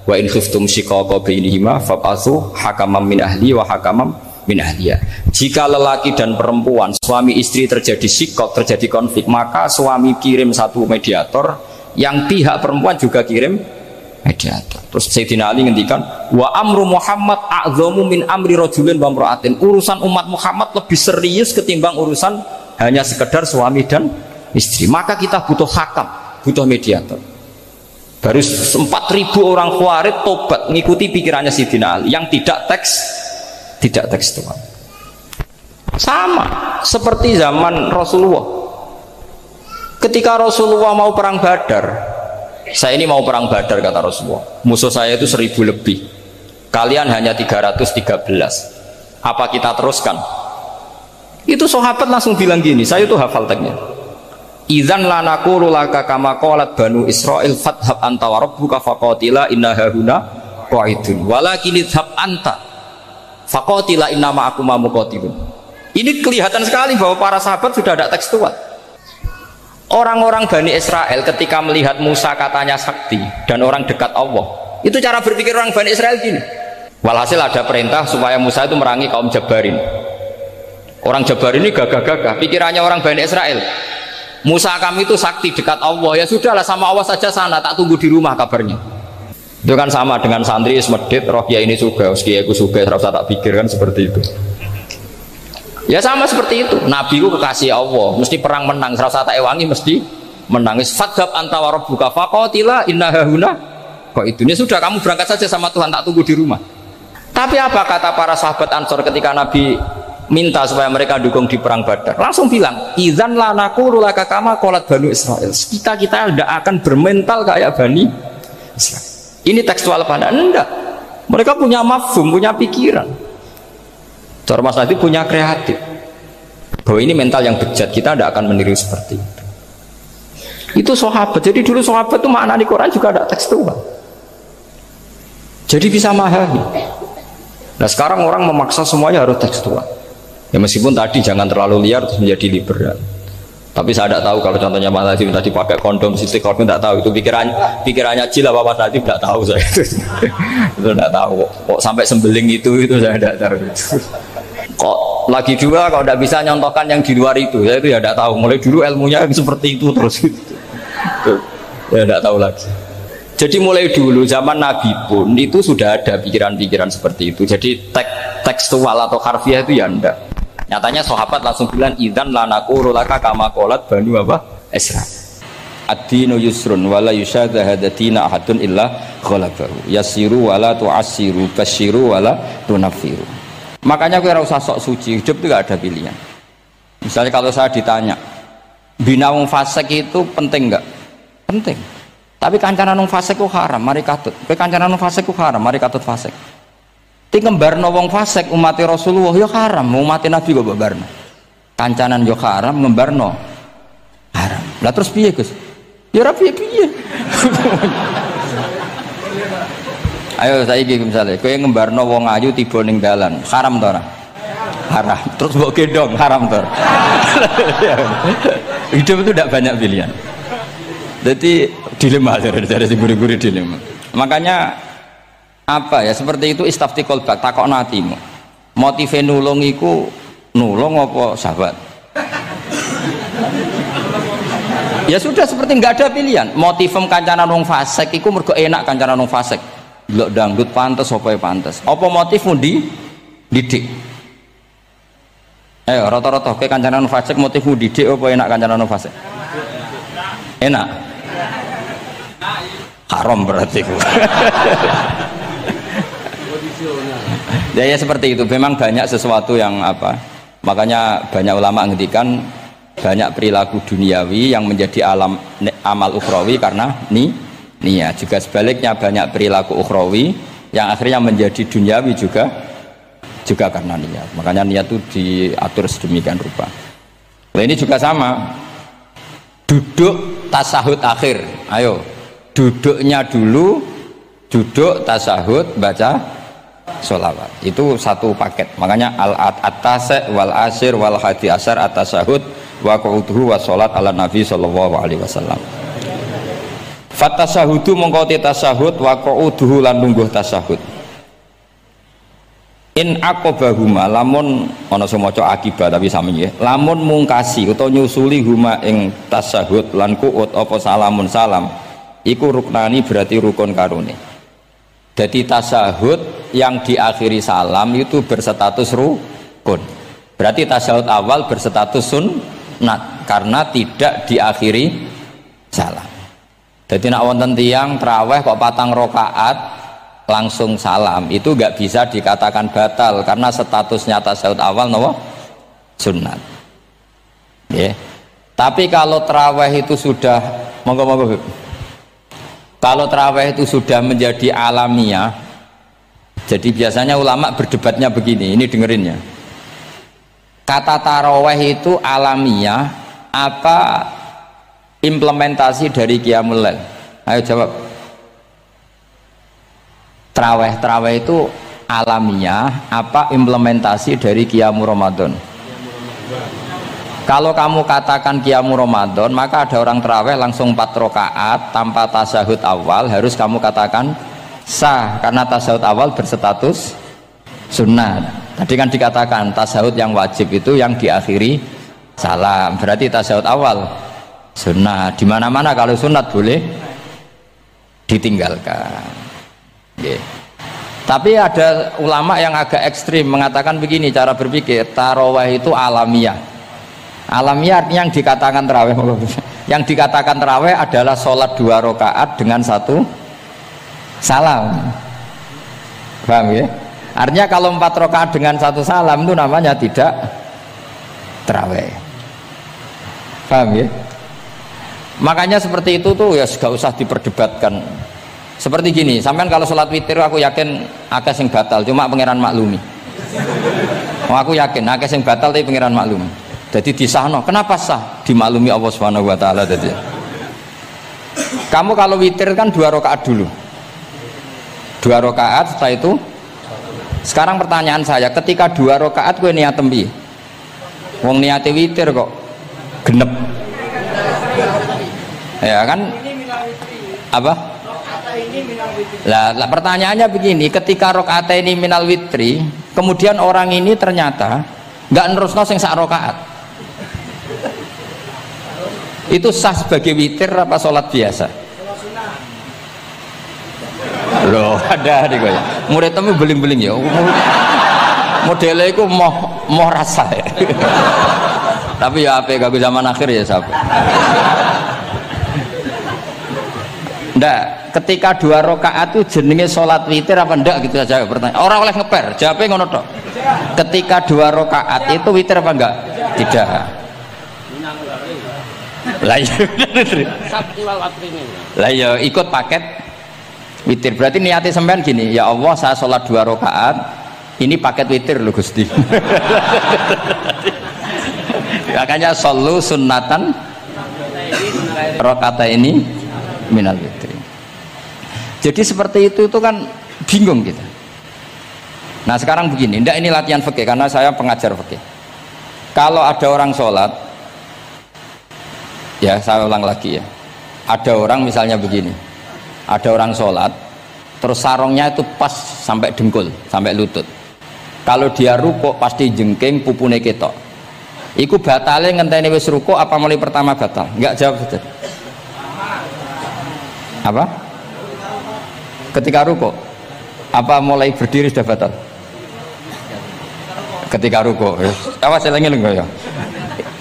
wa in khiftum shiqaqa bainihima fab'atsu hakaman min ahli wa hakaman min ahliyah. Jika lelaki dan perempuan, suami istri terjadi shiqaq, terjadi konflik, maka suami kirim satu mediator, yang pihak perempuan juga kirim mediator. Terus Sayyidina Ali ngendikan wa amru Muhammad a'dhamu min amri rajulin wa imra'atin. Urusan umat Muhammad lebih serius ketimbang urusan hanya sekedar suami dan istri. Maka kita butuh hakam, butuh mediator. Baru 4.000 orang Khawarij tobat mengikuti pikirannya Sayyidina Ali yang tidak tekstual. Sama seperti zaman Rasulullah. Ketika Rasulullah mau perang Badar, saya ini mau perang Badar kata Rasulullah. Musuh saya itu 1.000 lebih. Kalian hanya 313. Apa kita teruskan? Itu sahabat langsung bilang gini, saya itu hafal teksnya. Idzan lanaqulu laka kama qalat banu Israil fathab anta wa rabbuka faqatila inna hahuna qaidun walakin idhab anta faqatila inna ma'akum muqatilun. Ini kelihatan sekali bahwa para sahabat sudah ada tekstual. Orang-orang Bani Israel ketika melihat Musa katanya sakti dan orang dekat Allah, itu cara berpikir orang Bani Israel gini. Walhasil ada perintah supaya Musa itu merangi kaum Jabarin. Orang Jabarin ini gagah-gagah, pikirannya orang Bani Israel. Musa kami itu sakti dekat Allah, ya sudahlah sama Allah saja sana, tak tunggu di rumah kabarnya. Itu kan sama dengan santri semedit, roh kiai ini juga, kiai aku juga, terus tak pikirkan seperti itu. Ya sama seperti itu. Nabi ku kekasih Allah, mesti perang menang, serasa tak ewangi mesti menang. Fadhab anta wa rabbuka faqatila inna hahuna qaidun. Ya sudah kamu berangkat saja sama Tuhan, tak tunggu di rumah. Tapi apa kata para sahabat Ansor ketika Nabi minta supaya mereka dukung di perang Badar? Langsung bilang, idzan lanaqulu laka kama qalat banu Israil. Kita tidak akan bermental kayak Bani Israil. Ini tekstual pada enggak. Mereka punya mafhum, punya pikiran. Cara Mas Nadif punya kreatif. Bahwa ini mental yang bejat, kita tidak akan meniru seperti itu. Itu sahabat. Jadi dulu sahabat itu makna di Quran juga ada tekstual. Jadi bisa memahami. Nah sekarang orang memaksa semuanya harus tekstual. Ya meskipun tadi jangan terlalu liar terus menjadi liberal. Tapi saya tidak tahu kalau contohnya Mas Nadif tadi pakai kondom, sistem kondom tidak tahu. Itu pikirannya Jil apa Mas Nadif tidak tahu saya. Itu tidak tahu. Kok sampai sembeling itu saya tidak tahu. Kok Lagi dua kalau tidak bisa nyontohkan yang di luar itu, saya itu ya tidak tahu. Mulai dulu ilmunya seperti itu terus gitu. Ya tidak tahu lagi. Jadi mulai dulu zaman Nabi pun itu sudah ada pikiran-pikiran seperti itu. Jadi tekstual atau harfiah itu ya enggak. Nyatanya sahabat langsung bilang idzan lanaku laka kama qalat banu apa? Isra. Ad-dinu yusrun wala yusyadha hadatina ahadun illa ghalabahu. Yasiru wala tu'assiru basyiru wala tunaffiru. Makanya aku usah sok suci, hidup itu gak ada pilihan. Misalnya kalau saya ditanya, bina wong fasik itu penting nggak? Penting. Tapi kancanan wong fasik itu haram, mari katut. Kancanan wong fasik itu haram, mari katut fasik. Ti ngembarno wong fasik umat Rasulullah ya haram, umat Nabi kok ngembarno. Kancanan yo haram, ngembarno haram. Lah terus piye, Gus? Ya ora piye-piye. Ayo saiki misalnya kowe ngembarno wong ayu tiba ning dalan, haram to ora? Haram. Terus mbok gendong, haram to. Hidup itu tidak banyak pilihan. Jadi dilema dari si guru-guru dilema. Makanya apa ya seperti itu istafti qalbak takokno atimu. Motive nulung iku nulung apa sahabat? Ya sudah seperti nggak ada pilihan. Motivem kancanan wong fasik iku mergo enak kancanan wong fasik. Delok dangdut pantes apa ya pantes. Apa motifmu didik? Ayo rata-rata ke kancanan fasik motifmu didik apa enak kancanan fasik? Enak. Haram berarti. Ya seperti itu. Memang banyak sesuatu yang apa? Makanya banyak ulama ngendikan banyak perilaku duniawi yang menjadi amal ukhrawi karena niat. Juga sebaliknya banyak perilaku ukhrawi yang akhirnya menjadi duniawi juga karena niat. Makanya niat itu diatur sedemikian rupa. Nah ini juga sama. Duduk tasahud akhir. Ayo, duduknya dulu, duduk tasahud baca sholawat. Itu satu paket. Makanya al-atasek wal asir wal hadi asar at-tasahud wa qu'uduhu wa sholat ala nabi sallallahu alaihi wasallam. Fatasahudu mongkoti tasahud wa qu'uduhu lan lungguh tasahud. In aqobahuma lamun ana sing maca akibah tapi sami nggih. Lamun mungkasi utawa nyusuli huma ing tasahud lan qu'ud apa salamun salam iku ruknani berarti rukun karone. Jadi tasahud yang diakhiri salam itu berstatus rukun. Berarti tasahud awal berstatus sunnat karena tidak diakhiri salam. Jadi nak wonten tiyang traweh kok 4 rakaat langsung salam itu nggak bisa dikatakan batal karena statusnya tasawuf awal nopo sunnat. Tapi kalau traweh itu sudah monggo kalau traweh itu sudah menjadi alamiah, jadi biasanya ulama berdebatnya begini, ini dengerin ya. Kata taraweh itu alamiah apa implementasi dari Qiyamul Lail? Ayo jawab. Traweh itu alamiah apa implementasi dari Qiyamul Ramadan? Kalau kamu katakan Qiyamul Ramadan, maka ada orang traweh langsung 4 rakaat tanpa tasahud awal, harus kamu katakan sah karena tasahud awal berstatus sunnat. Tadi kan dikatakan tasahud yang wajib itu yang diakhiri salam, berarti tasahud awal sunnah. Di mana-mana kalau sunat boleh ditinggalkan. Tapi ada ulama yang agak ekstrim mengatakan begini cara berpikir, tarawih itu alamiah. Alamiah artinya yang dikatakan tarawih, yang dikatakan tarawih adalah sholat 2 rakaat dengan 1 salam. Paham ya? Artinya kalau 4 rakaat dengan 1 salam itu namanya tidak tarawih. Paham ya? Makanya seperti itu tuh ya gak usah diperdebatkan. Seperti gini, sampean kalau sholat witir aku yakin akeh sing batal, cuma pangeran maklumi. Aku yakin akeh sing batal tapi pangeran maklumi. Jadi disahno, kenapa sah? Dimaklumi Allah Subhanahu wa taala tadi. Kamu kalau witir kan 2 rakaat dulu. 2 rakaat setelah itu. Sekarang pertanyaan saya, ketika 2 rakaat kowe niat tembi. Wong niate witir kok genep. Ya kan? Apa? Lah pertanyaannya begini, ketika rakaat ini minal witri, kemudian orang ini ternyata Enggak nerusno sing sak rakaat. Itu sah sebagai witir apa sholat biasa? Loh, ada nih ya. Murid temu beling-beling ya. Modelnya itu mau rasa ya. Tapi ya apa kagak zaman akhir ya sahabat. Ndak, ketika 2 rakaat itu jenenge sholat witir apa ndak gitu saja pertanyaan. Orang oleh ngeper, jawabnya ngono tok. Ketika 2 rakaat itu witir apa enggak? Tidak. Lah iya ikut paket witir. Berarti niatnya sampean gini, ya Allah saya sholat 2 rakaat, ini paket witir loh Gusti. Makanya shollu sunnatan rakaat ini minal witir. Jadi seperti itu kan bingung kita. Nah sekarang begini, ndak ini latihan fikih karena saya pengajar fikih. Kalau ada orang sholat, ya saya ulang lagi ya, ada orang misalnya begini, ada orang sholat terus sarungnya itu pas sampai dengkul, sampai lutut. Kalau dia rukuk pasti jengking pupune ketok. Iku batale ngenteni wis rukuk apa mulai pertama batal? Enggak, jawab saja. Apa? Ketika rukuk apa mulai berdiri sudah batal? Ketika rukuk. Awas eling-eling ya.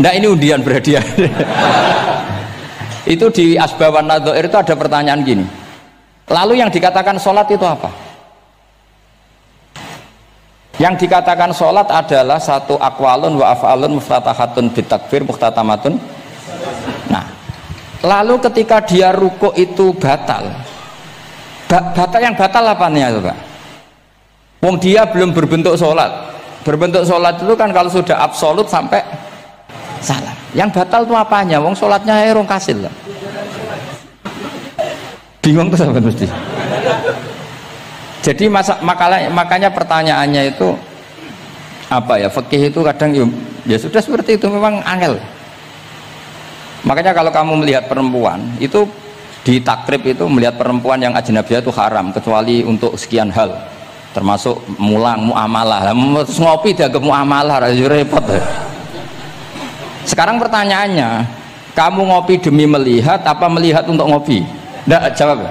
Ndak ini undian berhadiah. Itu di Asbawan Nadhair itu ada pertanyaan gini. Lalu yang dikatakan sholat itu apa? Yang dikatakan sholat adalah satu akwalun wa af'alun muftatahatun bitakbir muhtatamatun. Nah, lalu ketika dia rukuk itu batal. Batal yang batal apanya itu Pak? Wong dia belum berbentuk sholat. Berbentuk sholat itu kan kalau sudah absolut sampai salah. Yang batal itu apanya? Wong sholatnya erong kasil lah. Bingung tuh sahabat mesti. Jadi makanya pertanyaannya itu apa ya? Fikih itu kadang ya sudah seperti itu, memang angel. Makanya kalau kamu melihat perempuan itu di takrib itu melihat perempuan yang ajnabiyah itu haram kecuali untuk sekian hal, termasuk muamalah. Terus ngopi dianggap muamalah, repot. Sekarang pertanyaannya, kamu ngopi demi melihat apa melihat untuk ngopi? Nggak, jawab.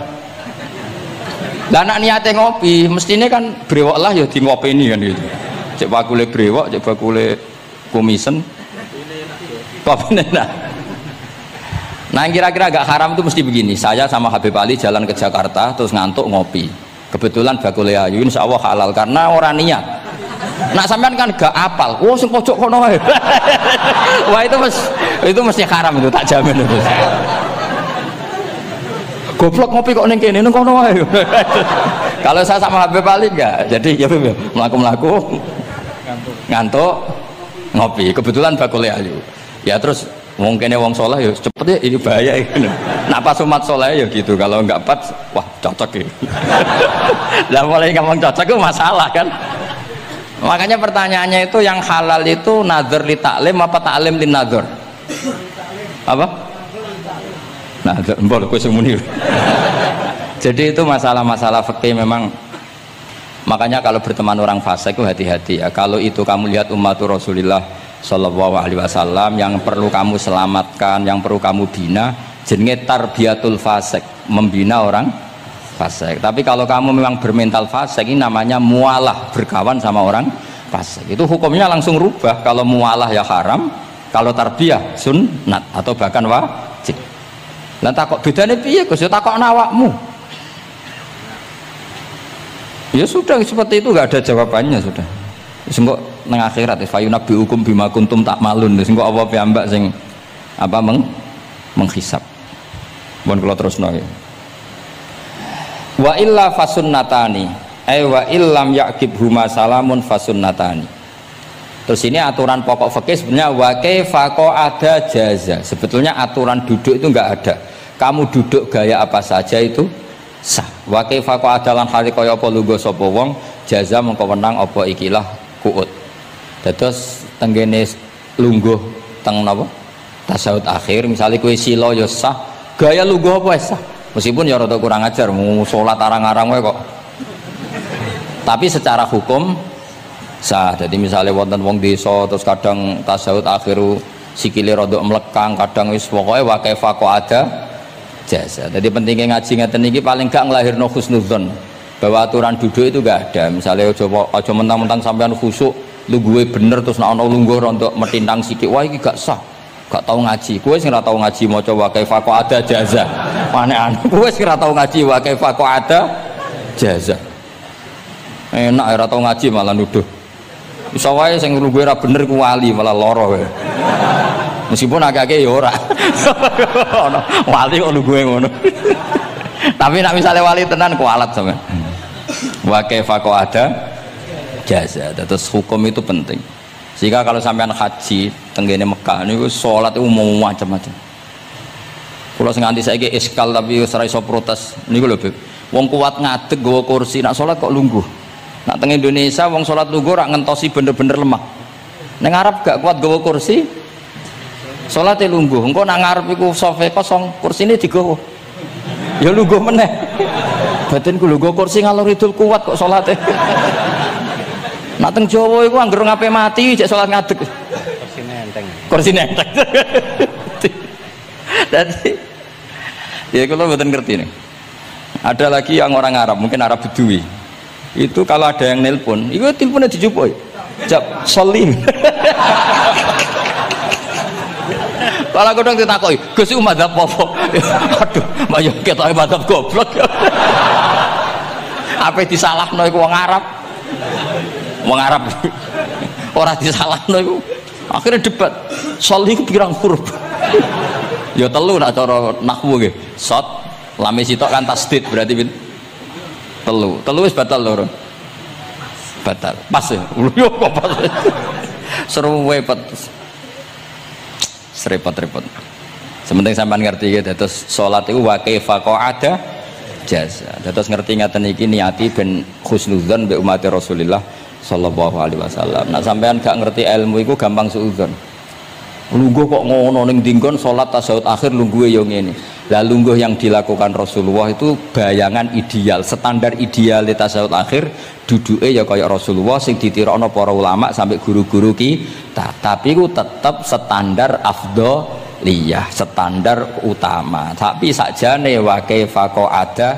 Lah anak niatnya ngopi, mestinya kan brewok lah ya di ngopi ini kan gitu. Cek bakule brewok, cek bakule kumisen. Kopi enak. Nah kira-kira agak haram itu mesti begini. Saya sama Habib Ali jalan ke Jakarta terus ngantuk ngopi. Kebetulan bakule ayu insya Allah halal karena orang niat. Nak sampean kan gak apal. Oh sing pojok kono wae. Wah itu mesti haram itu, tak jamin itu. Goblok ngopi kok ning kene ning kono wae. Kalau saya sama Habib Ali enggak. Jadi ya mlaku-mlaku ngantuk ngopi. Kebetulan bakule ayu. Ya terus mungkin wong soleh ya cepet ya, ini bahaya ini. Nak pas umat soleh ya gitu, kalau enggak pas wah cocok ya. Lah mulai ngomong cocok itu masalah kan. Makanya pertanyaannya itu yang halal itu nazar li taklim apa taklim li nazar? Apa? Nazar mbok kowe semuni. Jadi itu masalah-masalah fikih memang. Makanya kalau berteman orang fasik itu hati-hati ya. Kalau itu kamu lihat umatur Rasulullah Shallallahu Alaihi Wasallam yang perlu kamu selamatkan, yang perlu kamu bina, jenenge tarbiyatul fasik, membina orang fasik. Tapi kalau kamu memang bermental fasik, ini namanya mualah, berkawan sama orang fasik. Itu hukumnya langsung rubah. Kalau mualah ya haram, kalau tarbiyah sunnat atau bahkan wajib. Lah takok bedane piye Gus? Ya takok awakmu. Ya sudah seperti itu, nggak ada jawabannya sudah. Sengko nang akhirat fayunabbi hukum bima kuntum tak malun. Sengko apa piyambak sing apa menghisab. Mohon kula terusno ya. Wa illa fasunnatani ay wa illam yaqib huma salamun fasunnatani. Terus ini aturan pokok fikih sebenarnya wa kaifa ada jaza. Sebetulnya aturan duduk itu enggak ada. Kamu duduk gaya apa saja itu sah. Wa kaifa adalan hali kaya apa lungguh sapa wong jaza mengko wenang apa ikilah kuut. Terus tenggene lungguh teng napa? Tasawuf akhir misalnya kowe sila ya sah. Gaya lungguh apa sah? Meskipun ya rada kurang ajar, mau sholat arang-arang wae kok. Tapi secara hukum sah. Jadi misalnya wonten wong desa terus kadang tasawuf akhiru sikile rada mlekang, kadang wis pokoke wa kaifa ada jasa. Jadi pentingnya ngaji ngeten iki paling gak nglahirno husnudzon bahwa aturan duduk itu gak ada. Misalnya aja mentang-mentang sampean khusuk lungguhe bener terus nek ana lungguh rontok metintang sikik, wah iki gak sah. Gak tau ngaji. Kowe sing ora tau ngaji maca wa kaifa ada jaza. Aneh-aneh. Kowe sing ora tau ngaji wa kaifa ada jaza. Enak ora tau ngaji malah nuduh. Iso wae sing lungguhe ora bener ku wali malah lara kowe. Meskipun agak-agak ya ora. Wali kok lungguhe ngono. Tapi nak misalnya wali tenan kualat sampean. Wa kaifa ada jaza. Terus hukum itu penting. Sehingga kalau sampean haji tenggene Mekah niku salat itu mau macam-macam. Kula sing nganti saiki iskal tapi wis ora iso protes niku lho, Beb. Wong kuat ngadeg nggawa kursi nak salat kok lungguh. Nak teng Indonesia wong salat lungguh ora ngentosi bener-bener lemah. Ning Arab gak kuat nggawa kursi. Salate lungguh. Engko nak ngarep iku sofa kosong, kursine digowo. Ya lungguh meneh. Batinku lho nggo kursi ngalor idul kuat kok salate. Nak teng Jawa iku anggere ngape mati cek salat ngadeg. Kursine enteng. Kursine enteng. Dadi ya kula mboten ngerti nih. Ada lagi yang orang Arab, mungkin Arab Bedui. Itu kalau ada yang nelpon, itu teleponnya dijupuk. Jap salim. Kalau aku dong ditakoki, Gus iku madzhab apa? Aduh, mayo ketoke madzhab goblok. Apa disalahno iku wong Arab? Wong Arab. Ora disalahno iku. Akhirnya debat. Sholih ku pirang huruf? Ya telu nak cara nahwu nggih. Shot, lame sitok kan tasdid berarti telu. Telu wis batal lho. Batal. Pas ya. Yo kok pas. Seru wepet. Serepot-repot. Sementing sampean ngerti ya, terus salat iku wa kaifa ada jasa. Terus ngerti ngaten iki niati ben husnudzon mbek umat Rasulullah sallallahu alaihi wasallam. Nah sampean gak ngerti ilmu iku gampang suudzon. Lungguh kok ngono ning dinggon salat tasyahud akhir lungguhe yo ngene. Lah lungguh yang dilakukan Rasulullah itu bayangan ideal, standar ideal tasyahud akhir duduke ya kaya Rasulullah sing ditirakno para ulama sampai guru-guru kita. Tapi ku tetap standar afdholiyah, standar utama. Tapi sakjane wa kaifa ada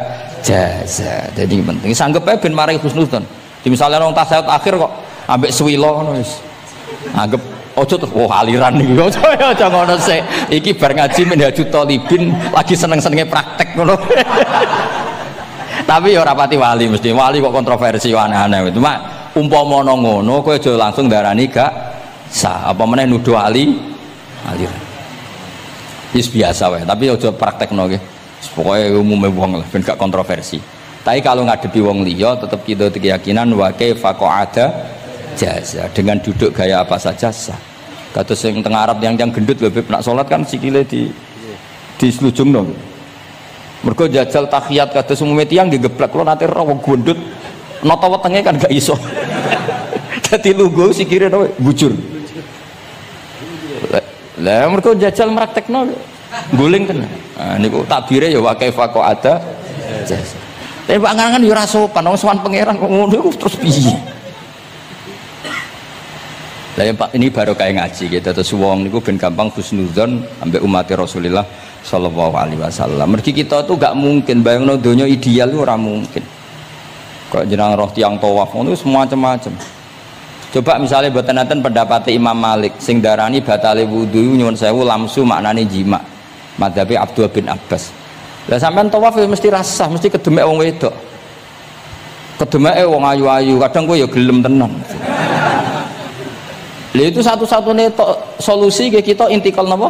jaza. Jadi penting sanggup ae ben mari husnudzon. Di misalnya orang tasyahud akhir kok ambek swilo ngono wis. Anggap ojo terus aliran nih, ojo ngono sih. Iki bar ngaji Minhajut Thalibin lagi seneng-senenge praktek ngono. Tapi ya ora pati wali mesti. Wali kok kontroversi aneh-aneh. Cuma umpama ngono kowe aja langsung darani gak sah. Apa meneh nuduh aliran. Wis biasa wae, tapi aja praktekno nggih. Pokoke umume wong lah ben gak kontroversi. Tapi kalau ngadepi wong liya tetap kita keyakinan wa kaifa ada jaza dengan duduk gaya apa saja sah. Kados sing teng Arab yang gendut lho Beb nak salat kan sikile di slujungno. Mergo jajal tahiyat kados umume tiyang nggih geblek kula nate ora wong gendut nata wetenge kan gak iso. Dadi lungguh sikire bujur. Lah mergo jajal praktekno guling tenan. Nah niku takbire ya wa kaifa ada jaza. Tapi Pak Ngangan ya ora sopan, wong sowan pangeran kok ngono iku terus piye? Lah ya Pak ini baru kayak ngaji gitu terus wong niku ben gampang husnudzon ambek umat Rasulullah sallallahu alaihi wasallam. Mergi kita tuh gak mungkin bayangno donya ideal itu ora mungkin. Kok jeneng roh tiyang tawaf ngono semacam-macam. Coba misalnya mboten enten pendapat Imam Malik sing darani batale wudu nyuwun sewu lamsu maknane jima. Madzhabi Abdul bin Abbas. Lah sampean tawaf ya mesti rasah, mesti kedemek wong wedok. Kedemeke wong ayu-ayu, kadang kowe ya gelem tenan. Lha itu satu-satunya solusi ke kita intikal napa?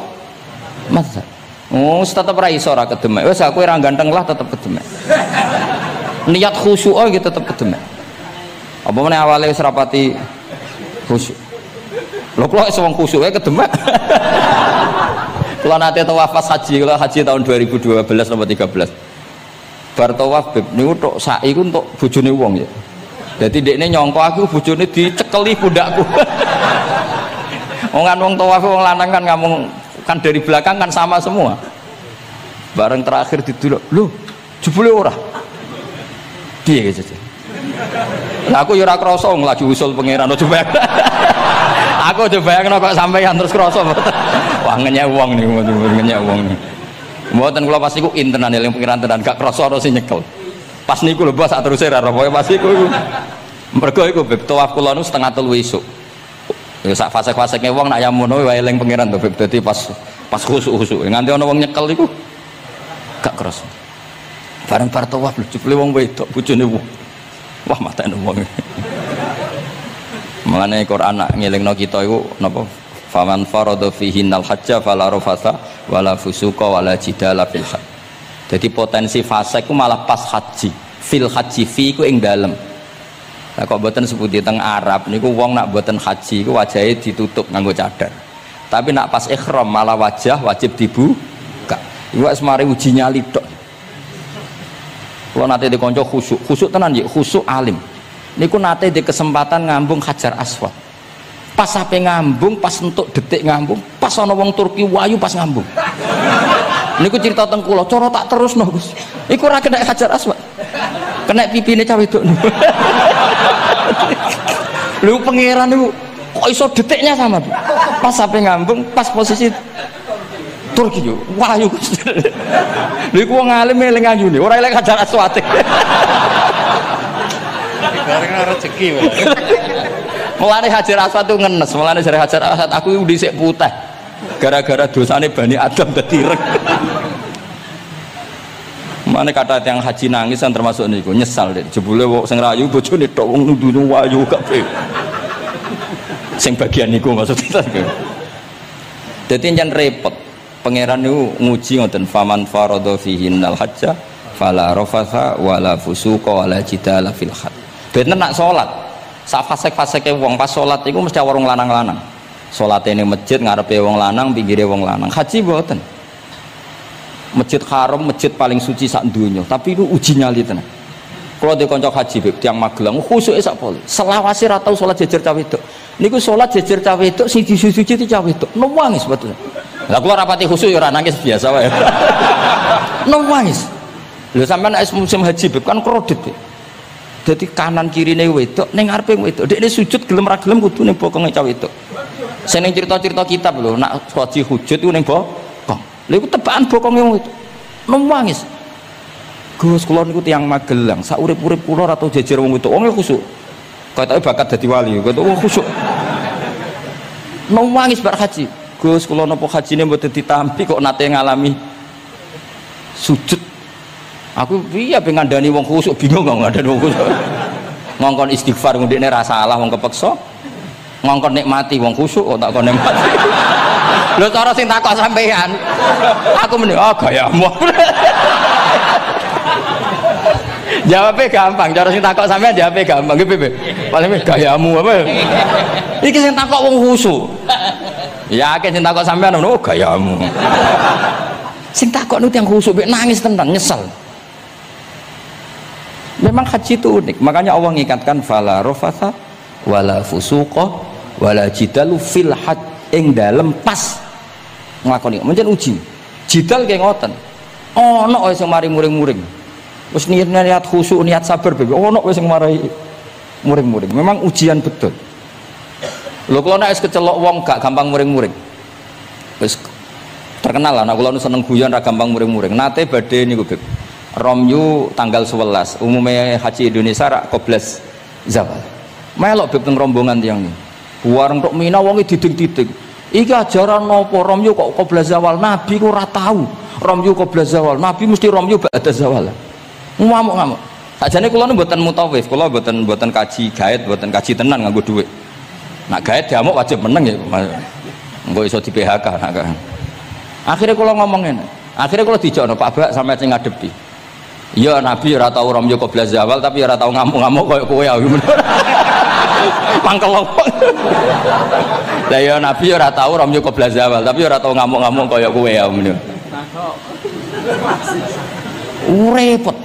Mazhab. Oh, tetep ra iso ora kedemek. Wis aku ora ganteng lah tetep kedemek. Niat khusyuk ae tetep kedemek. Apa meneh awale wis rapati khusyuk. Lho kok iso wong khusyuk ae kedemek. Kalau nanti tawaf haji, kalau haji tahun 2012 nomor 13 bar tawaf Beb niku tok saiki ku untuk bojone wong ya. Jadi dekne nyongko aku bojone dicekeli pundakku. Wong tawaf wong lanang kan ngomong kan dari belakang kan sama semua. Bareng terakhir diduluk, lho jebule ora. Piye gitu. Lah aku yo ora krasa lagi usul pangeran coba. Aku coba bayangno kok sampeyan terus krasa. Wah ngenyek wong niku, ngenyek wong. Mboten kula pas niku intenan eling pangeran tenan gak krasa ana sing nyekel. Pas niku lho bos sak teruse ra pokoke pas niku. Mergo iku beb tawaf kula nu setengah 3 esuk. Ya sak fase-faseke wong nak yamono wae eling pangeran to beb dadi pas khusuk-khusuk. Nganti ana wong nyekel iku gak krasa. Bareng bar tawaf lho jebule wong wedok bojone wong. Wah matane wong. Mulane Quran nak ngelingno kita iku napa? Faman farada fihinnal hajja fala rafatha wala fusuqa wala jidala fil hajj. Jadi potensi fase ku malah pas haji. Fil haji fi ku ing dalem. Lah kok mboten sebuti teng Arab niku wong nak mboten haji iku wajahe ditutup nganggo cadar. Tapi nak pas ihram malah wajah wajib dibuka. Iku wis mari uji nyali tok. Kalau nate di konco khusuk tenan ya, khusuk alim. Niku nate di kesempatan ngambung Hajar Aswad. Pas sampai ngambung, pas entuk detik ngambung, pas ana wong Turki wayu pas ngambung. Niku cerita teng kula, cara tak terusno Gus. Iku ora kena Hajar Aswad. Kena pipine cah wedok niku. Lho pangeran niku kok iso detiknya sama. Pas sampai ngambung, pas posisi Turki yo, wahyu Gus. Lha iku wong alim eling ayune, ora eling Hajar Aswad. Bareng rezeki wae. Mulane Hajar Aswad itu ngenes, mulane jare Hajar Aswad aku dhisik putih. Gara-gara dosane Bani Adam dadi ireng. Mane kata yang haji nangis kan termasuk niku, nyesal deh. Jebule wong sing rayu bojone tok wong nundune wayu kabeh. Sing bagian niku maksudnya. Dadi njan repot. Pangeran niku nguji ngoten faman farada fihinnal hajja fala rafatha wala fusuqa wala jidala fil hajj. Bener nak salat. Sak fasek-faseke wong pas salat iku mesti warung lanang-lanang. Salate ning masjid ngarepe wong lanang, pinggire wong lanang. Haji mboten. Masjid Haram, masjid paling suci sak donya, tapi itu uji nyali tenan. Kalau di kanca haji beb tiyang Magelang khusuke sak pol. Selawase ra tau salat jejer cah wedok. Niku salat jejer cah wedok sing disuci-suci cah wedok. Nangis betul. Lah kula rapati khusuk ya ora nangis biasa wae. Nangis. Lho sampean nek musim haji beb kan kredit. Dadi kanan kirine wedok ning ngarepe wedok. Dekne sujud gelem ra gelem kudu ning bokonge cah wedok. Sing ning cerita-cerita kitab lho, nak haji hujud iku ning bokong. Lha iku tebakan bokonge wong wedok. Nangis. Gus kula niku tiyang Magelang, sak urip-urip kula ora tau jejer wong wedok. Wong khusuk. Katoke bakat dadi wali, katoke wong khusuk. Nangis bar haji. Gus kula napa hajine mboten ditampi kok nate ngalami sujud. Aku piye ben ngandani wong khusuk bingung kok ngandani wong khusuk. Ngongkon istighfar ndekne ra salah wong kepeksa. Ngongkon nikmati wong khusuk kok tak kon nikmati. Lho cara sing takok sampean. Aku meni gayamu. Jawabnya gampang, cara sing takok sampean jawabnya gampang. Nggih piye? Paling gayamu apa? Iki sing takok wong khusuk. Ya akeh sing takok sampean ngono gayamu. Sing takok niku tiyang khusuk mek nangis tenan nyesel. Memang haji itu unik, makanya Allah ngikatkan fala rafatha wala fusuqa wala jidalu fil hajj ing dalem pas nglakoni. Mencen uji. Jidal kayak ngoten. Ono sing mari muring-muring. Wis niat khusyuk, niat sabar bebe. Ono wis sing marai muring-muring. Memang ujian betul. Lho kula nek wis kecelok wong gak gampang muring-muring. Wis terkenal lah nek kula seneng guyon ra gampang muring-muring. Nate badhe niku beb. Romyu tanggal 11 umumnya haji Indonesia rak koblas zawal melok beb teng rombongan tiyang ni warung tok Mina wonge diding-diding iki ajaran napa Romyu kok koblas zawal nabi ku ora tau Romyu koblas zawal nabi mesti Romyu ba'da zawal ngamuk-ngamuk sajane kula nu mboten mutawif kula mboten kaji gaet mboten kaji tenan nganggo dhuwit nak gaet diamuk wajib meneng ya engko iso di PHK nak akhirnya kula ngomong ngene akhirnya kula dijono Pak Bak sampe sing ngadepi. Iya Nabi ora tau Romyo qobla zawal tapi ora tau ngamuk-ngamuk koyo kowe ya. Mangkel opo. Lah ya Nabi ora tau Romyo qobla zawal tapi ora tau ngamuk-ngamuk koyo kowe ya. Repot.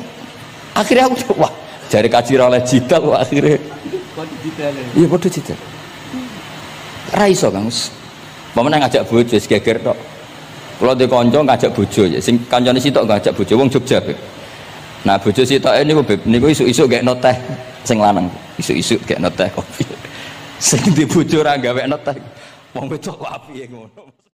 Akhirnya aku wah, jare kaji oleh jidal kok akhirnya. Iya padha jidal. Ra iso Kang. Pamane ngajak bojo wis geger tok. Kula de kanca ngajak bojo sing kancane sitok ngajak bojo wong Jogja. Nah bojo sitoke niku beb niku isuk-isuk gekno teh Sing lanang isu-isu kayak noteh kopi. Sing di bojo ora gawe noteh. Wong wedok wapi ngono.